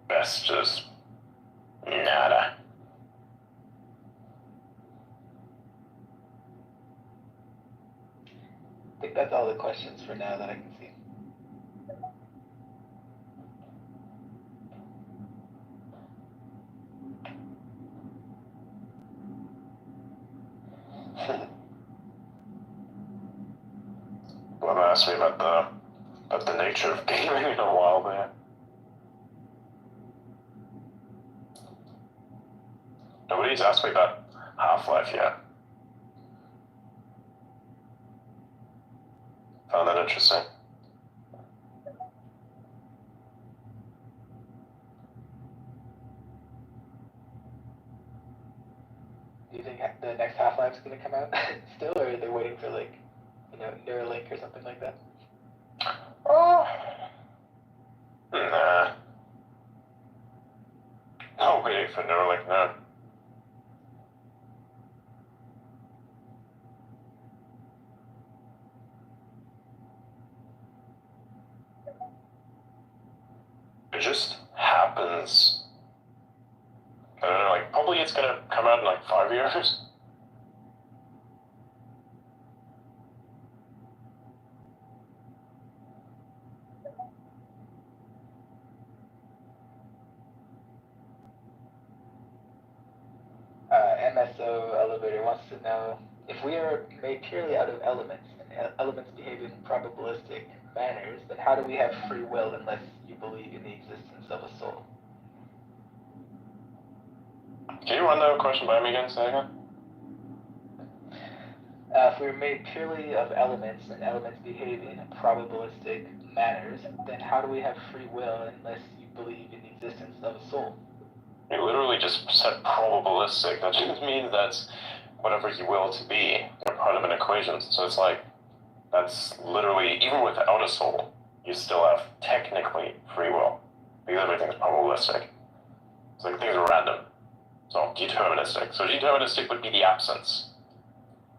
best just nada. I think that's all the questions for now that I can see. Well, asked me about the nature of gaming in a while there. Nobody's asked me about Half-Life yet. Found that interesting. Do you think the next Half-Life is going to come out still, or are they waiting for like, Neuralink or something like that? Oh, nah. No waiting for Neuralink, no. It just happens. I don't know, like, probably it's gonna come out in like 5 years. MSO Elevator wants to know, if we are made purely out of elements, and elements behave in probabilistic manners, then how do we have free will unless you believe in the existence of a soul? Can you run that question by me again, say again? If we are made purely of elements, and elements behave in probabilistic manners, then how do we have free will unless you believe in the existence of a soul? You literally just said probabilistic. That just means that's whatever you will to be. You're part of an equation. So it's like, that's literally, even without a soul, you still have technically free will. Because everything's probabilistic. It's like things are random. So deterministic. So deterministic would be the absence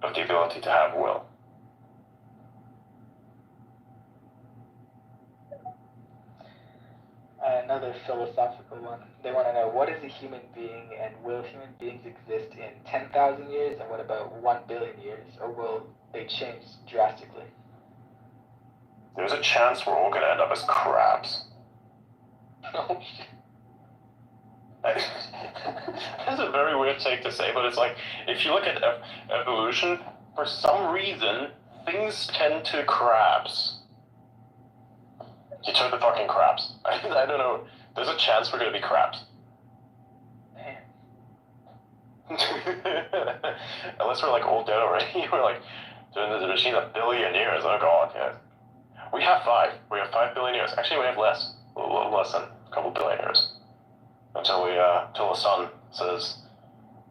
of the ability to have will. Another philosophical one. They want to know, what is a human being, and will human beings exist in 10,000 years, and what about 1 billion years, or will they change drastically? There's a chance we're all going to end up as crabs. Oh, shit. That's a very weird take to say, but it's like, if you look at evolution, for some reason, things tend to crabs. You turn to fucking crabs. I don't know. There's a chance we're gonna be crabs. Man. Unless we're like all dead already. We're like doing this machine 1 billion years. Oh god, yeah. We have 5. We have 5 billion years. Actually, we have less. A little less than a couple billion years. Until the sun says,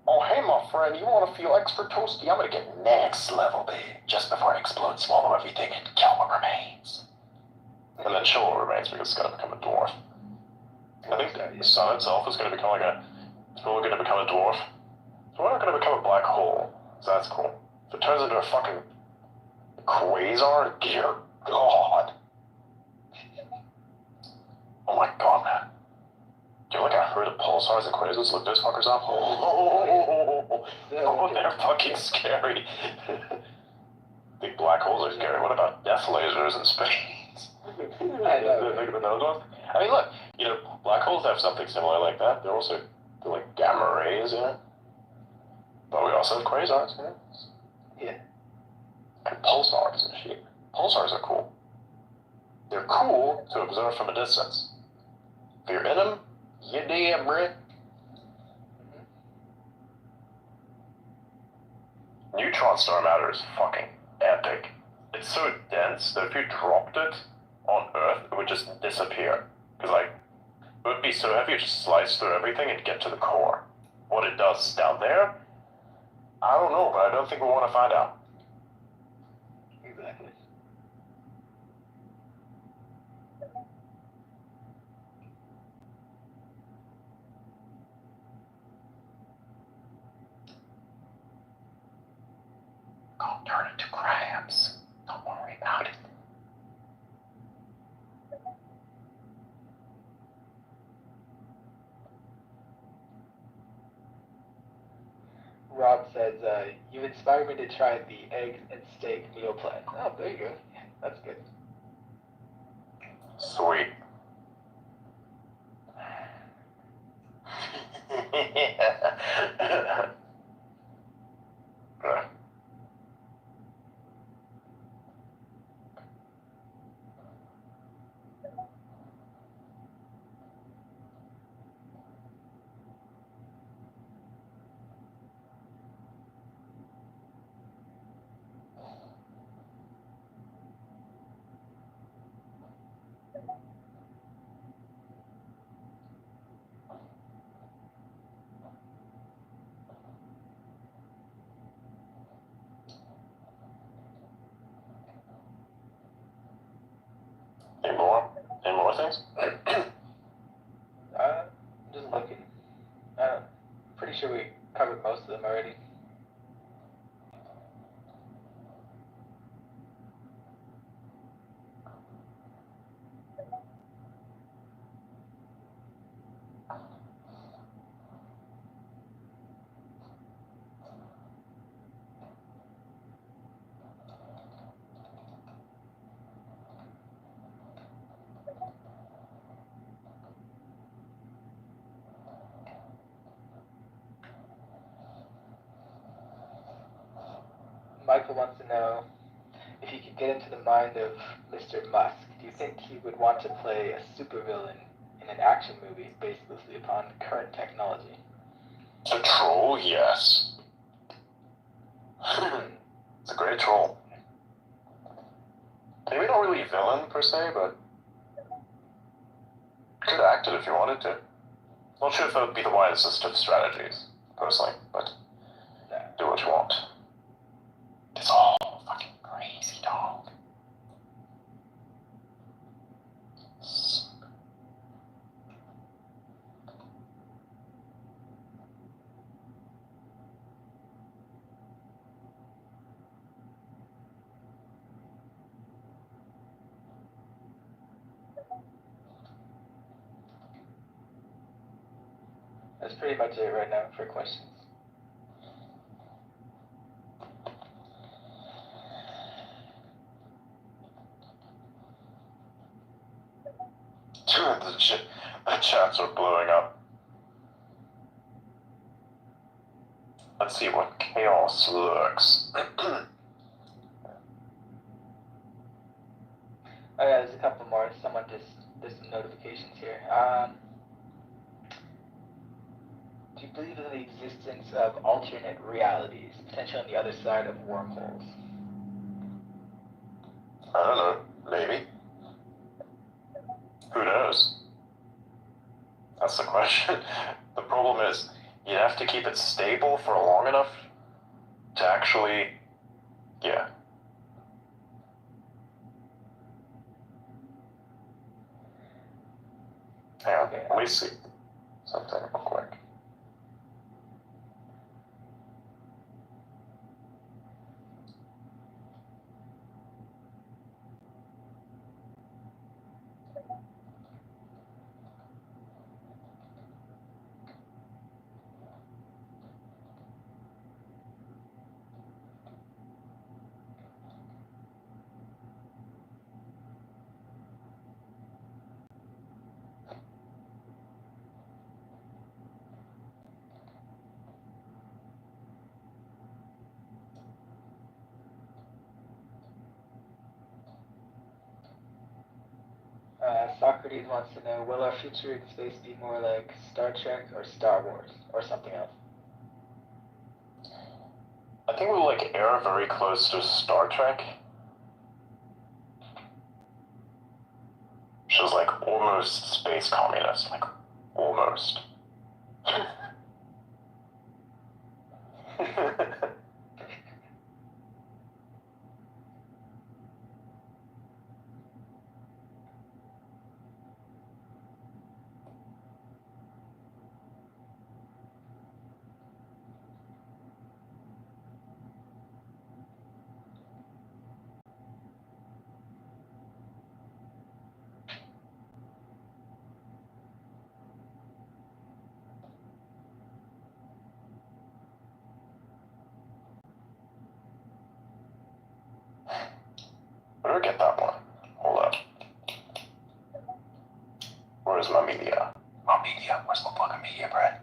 "Oh hey, my friend, you want to feel extra toasty? I'm gonna get next level big just before I explode, swallow everything, and kill what remains." And then chill what remains because it's gonna become a dwarf. I think the sun itself is gonna become like a So we're gonna become a dwarf. So we're not gonna become a black hole. So that's cool. If it turns into a fucking quasar, dear God. Oh my god, man. You're like a herd of pulsars and quasars. Look those fuckers up. Oh, they're fucking scary. Big black holes are scary. What about death lasers in space? I mean, look, black holes have something similar like that. They're like gamma rays, But we also have quasars, Yeah. And pulsars and shit. Pulsars are cool. They're cool to observe from a distance. If you're in them, you damn right. Neutron star matter is fucking epic. It's so dense that if you dropped it on Earth, it would just disappear. Because, it would be so heavy, it just slides through everything and get to the core. What it does down there, I don't know, but I don't think we want to find out. Exactly. I'll turn it to crabs. Don't worry about it. Rob says, you inspired me to try the egg and steak meal plan. Oh, there you go. Yeah, that's good. Sweet. Any more? Any more things? Just looking. Pretty sure we covered most of them already. Michael wants to know if you could get into the mind of Mr. Musk. Do you think he would want to play a supervillain in an action movie based loosely upon current technology? A troll, yes. It's a great troll. Maybe not really villain per se, but could act it if you wanted to. Not sure if that would be the wisest of strategies, personally, but do what you want. It's all fucking crazy, dog. That's pretty much it right now for questions. The chats are blowing up. Let's see what chaos looks. Oh yeah, there's a couple more. There's some notifications here. Do you believe in the existence of alternate realities, potentially on the other side of wormholes? I don't know. Maybe. Who knows? That's the question. The problem is, you have to keep it stable for long enough to actually, yeah. Hang on, let me see something real quick. Socrates wants to know, will our future in space be more like Star Trek or Star Wars or something else? I think we'll like air very close to Star Trek, which is like almost space communist, like almost. Where do I get that one? Hold up. Where's my media? My media? Where's my fucking media, Brad?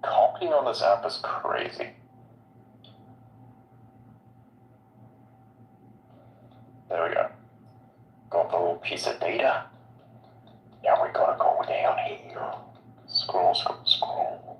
Copying on this app is crazy. There we go. Got the little piece of data. Now we gotta go down here. Scroll, scroll, scroll.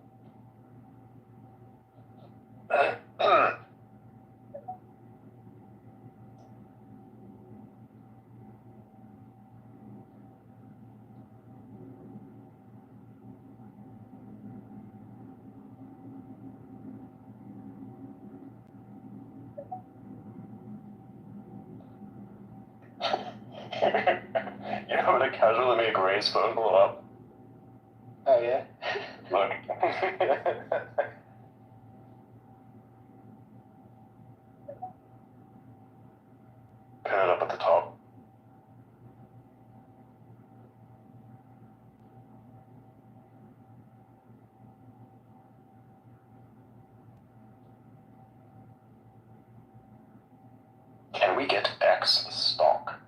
You know what? I casually made Gray's phone blow up. Oh, yeah? Look. Pin it up at the top. Can we get X stock?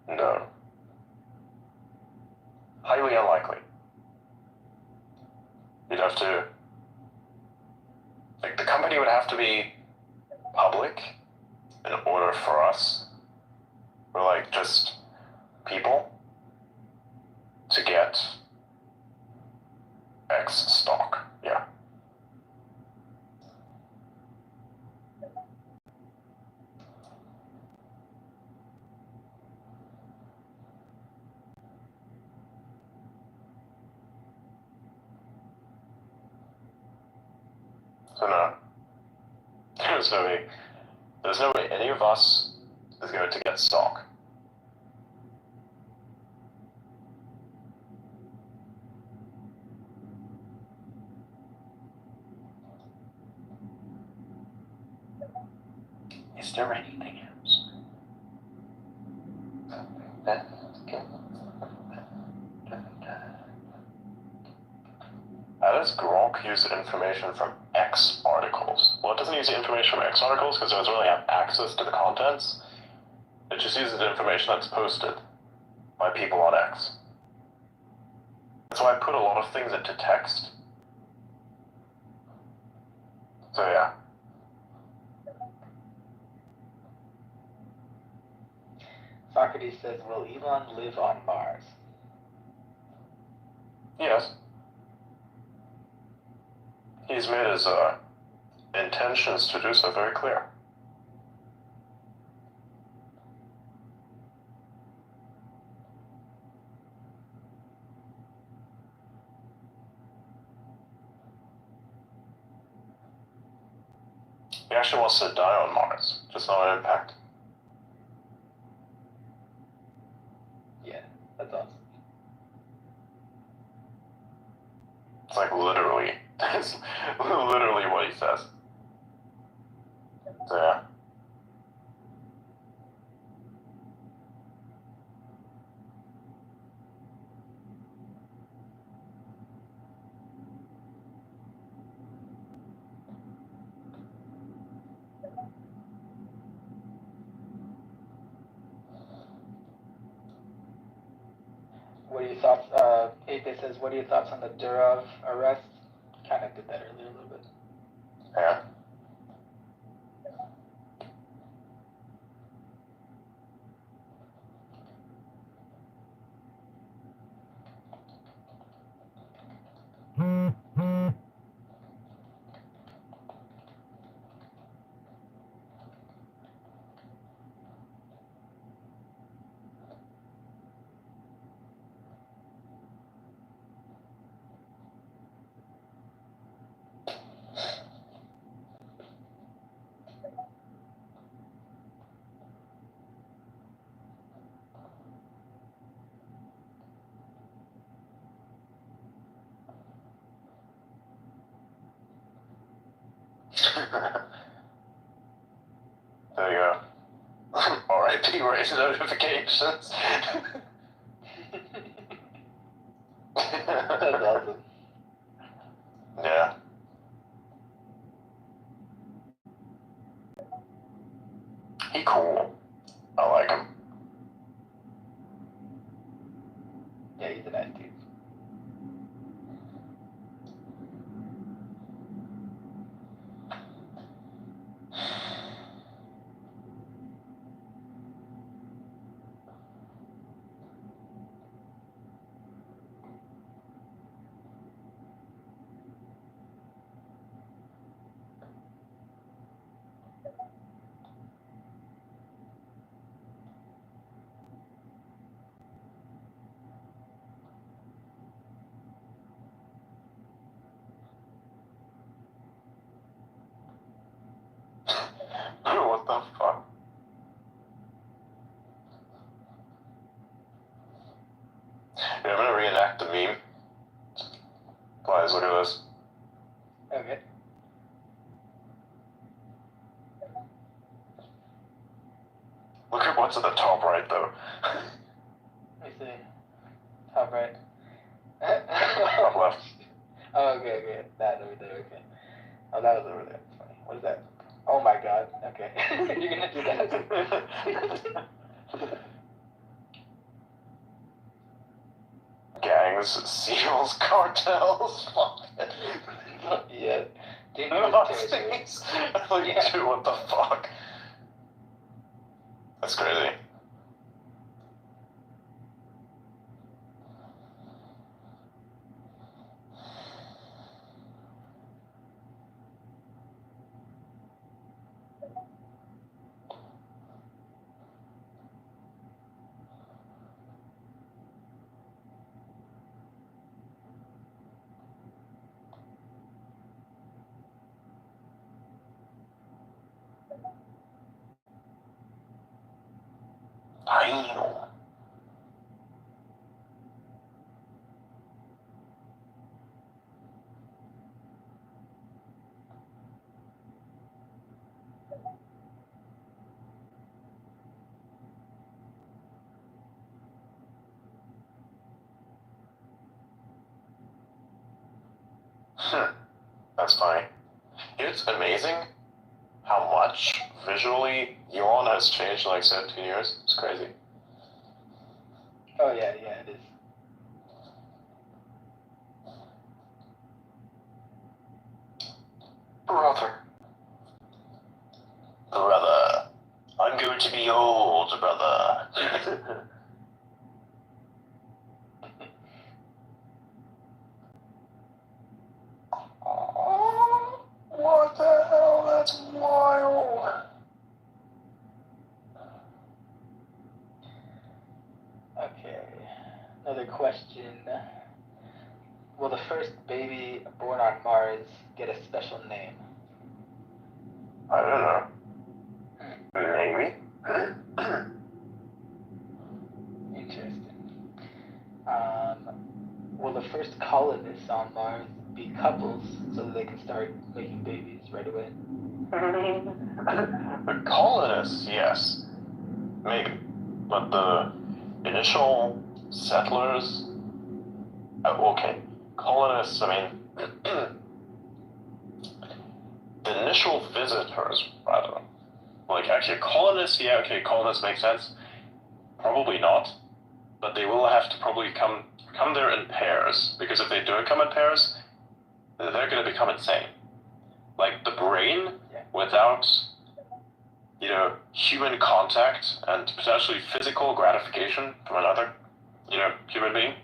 No. Highly unlikely. You'd have to... Like, the company would have to be public in order for us, or like just people, to get X stock. Yeah. So no. There's no way any of us is going to get stock. Is there anything else? How does Gronk use information from X articles? Well, it doesn't use the information from X articles because it doesn't really have access to the contents. It just uses the information that's posted by people on X. That's why I put a lot of things into text. So yeah. Socrates says, will Elon live on Mars? Yes. He's made his intentions to do so very clear. He actually wants to die on Mars, just not an impact. Yeah, that's awesome. It's like literally, it's literally what he says. So yeah. What are your thoughts? Ape says, what are your thoughts on the Durov arrest? Kind of did that earlier a little bit. Yeah. There you go. R.I.P. raise notifications. That's awesome. Yeah. He cool. I like him. Yeah, he's a nice dude. What the fuck? Yeah, I'm gonna reenact the meme. Guys, look at this. Okay. Look at what's at the top right, though. Let me see. Top right. Top left. Oh, okay. That over there, okay. Oh, that was over there. That's funny. What is that? Oh my god. Okay. You're gonna do that. Gangs, seals, cartels, fuck. Yeah. Nazis. Dangerous Like, Yeah. dude, what the fuck? That's crazy. I know. That's funny. It's amazing how much visually Elon has changed in like 17 years. It's crazy. Oh, yeah, it is. Brother. Brother. I'm going to be old, brother. Oh, what the hell? That's wild. Okay. Another question. Will the first baby born on Mars get a special name? I don't know. Maybe. Interesting. Will the first colonists on Mars be couples so that they can start making babies right away? The colonists, yes. Maybe. But the initial settlers. Okay. Colonists, I mean. The initial visitors, rather. Like, actually, colonists, yeah, okay, colonists make sense. Probably not. but they will have to probably come there in pairs, because if they don't come in pairs, they're going to become insane. Like the brain, without, you know, human contact and potentially physical gratification from another, you know, human being,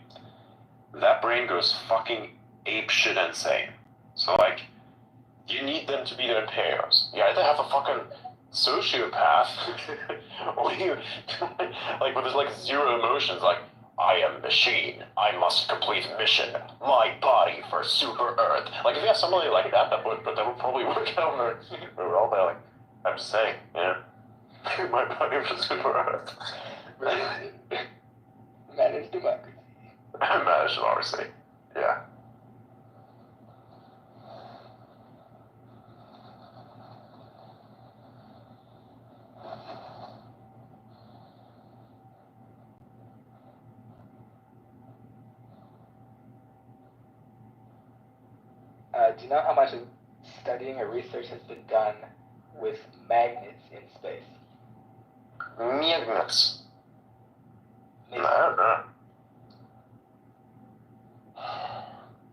that brain goes fucking apeshit insane. So like, you need them to be there in pairs. You either have a fucking sociopath, or you, like, with this, like, zero emotions, like, I am machine, I must complete mission, my body for Super Earth. Like, if you have somebody like that, that would probably work out very well, but, like, I'm just saying, yeah, my body for Super Earth. Managed democracy. Managed democracy, yeah. Do you know how much studying or research has been done with magnets in space? Magnets. Maybe. I don't know.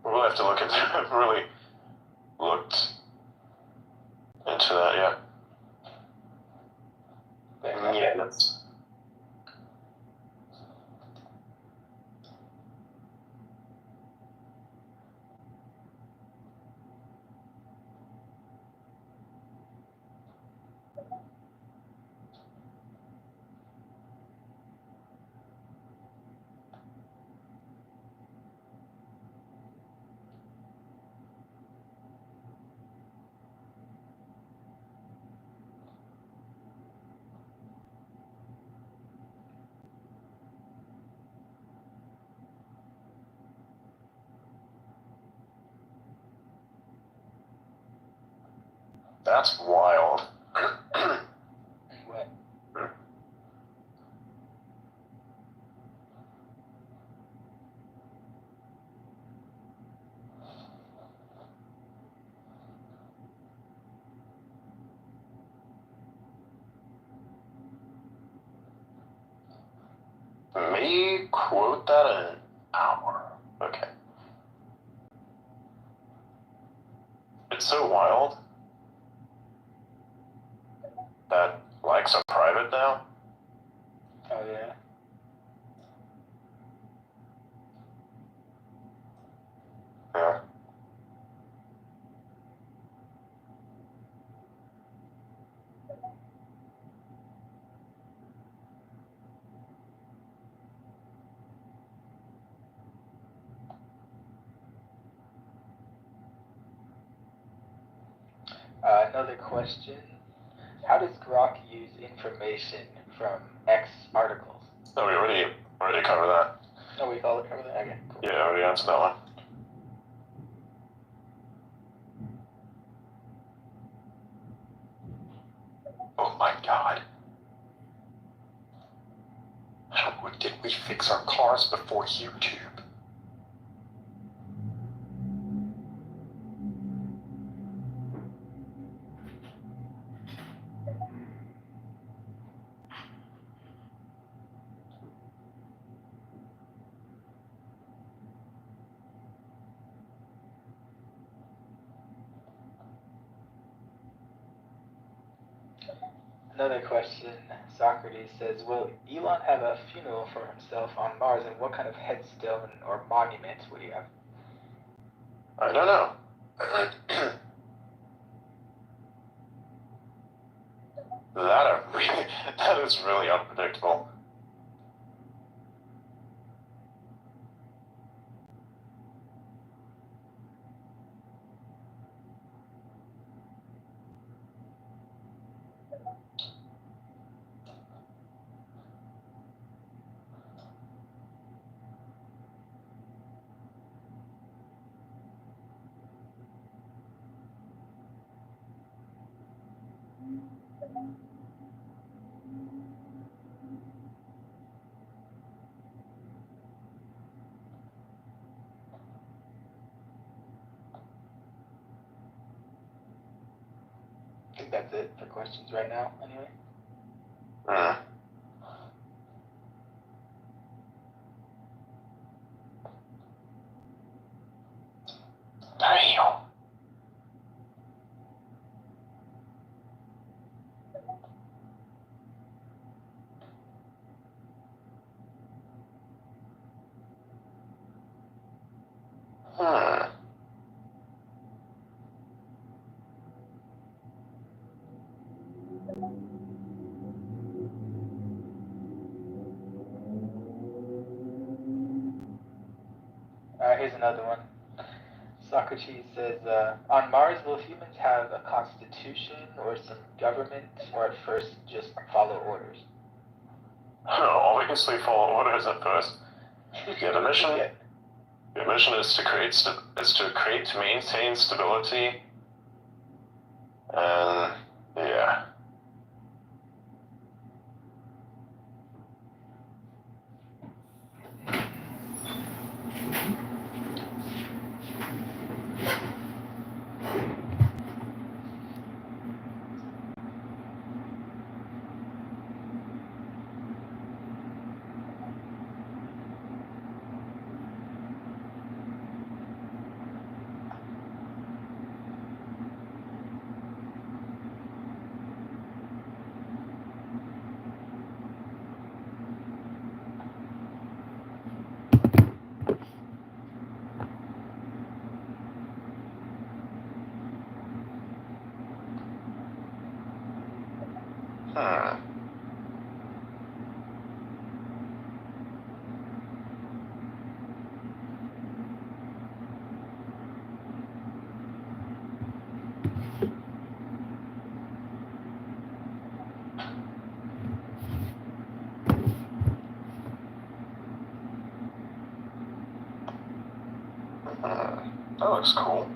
We'll have to look into it. Really looked into that, yeah. Magnets. That's wild. What? May quote that in an hour. Okay. It's so wild that likes are private now. Oh yeah. Yeah. Another question. How does Grok use information from X articles? No, we already covered that. Oh, we call it cover that? Okay, cool. Yeah, I already answered that one. Oh my god. How did we fix our cars before YouTube? Another question. Socrates says, will Elon have a funeral for himself on Mars, and what kind of headstone or monument would he have? I don't know. That is really unpredictable. I think that's it for questions right now, anyway. another one. Socrates says, on Mars, will humans have a constitution or some government, or at first just follow orders? Obviously follow orders at first. Yeah, the mission Yeah. the mission is to maintain stability, and yeah. Hmm. That looks cool.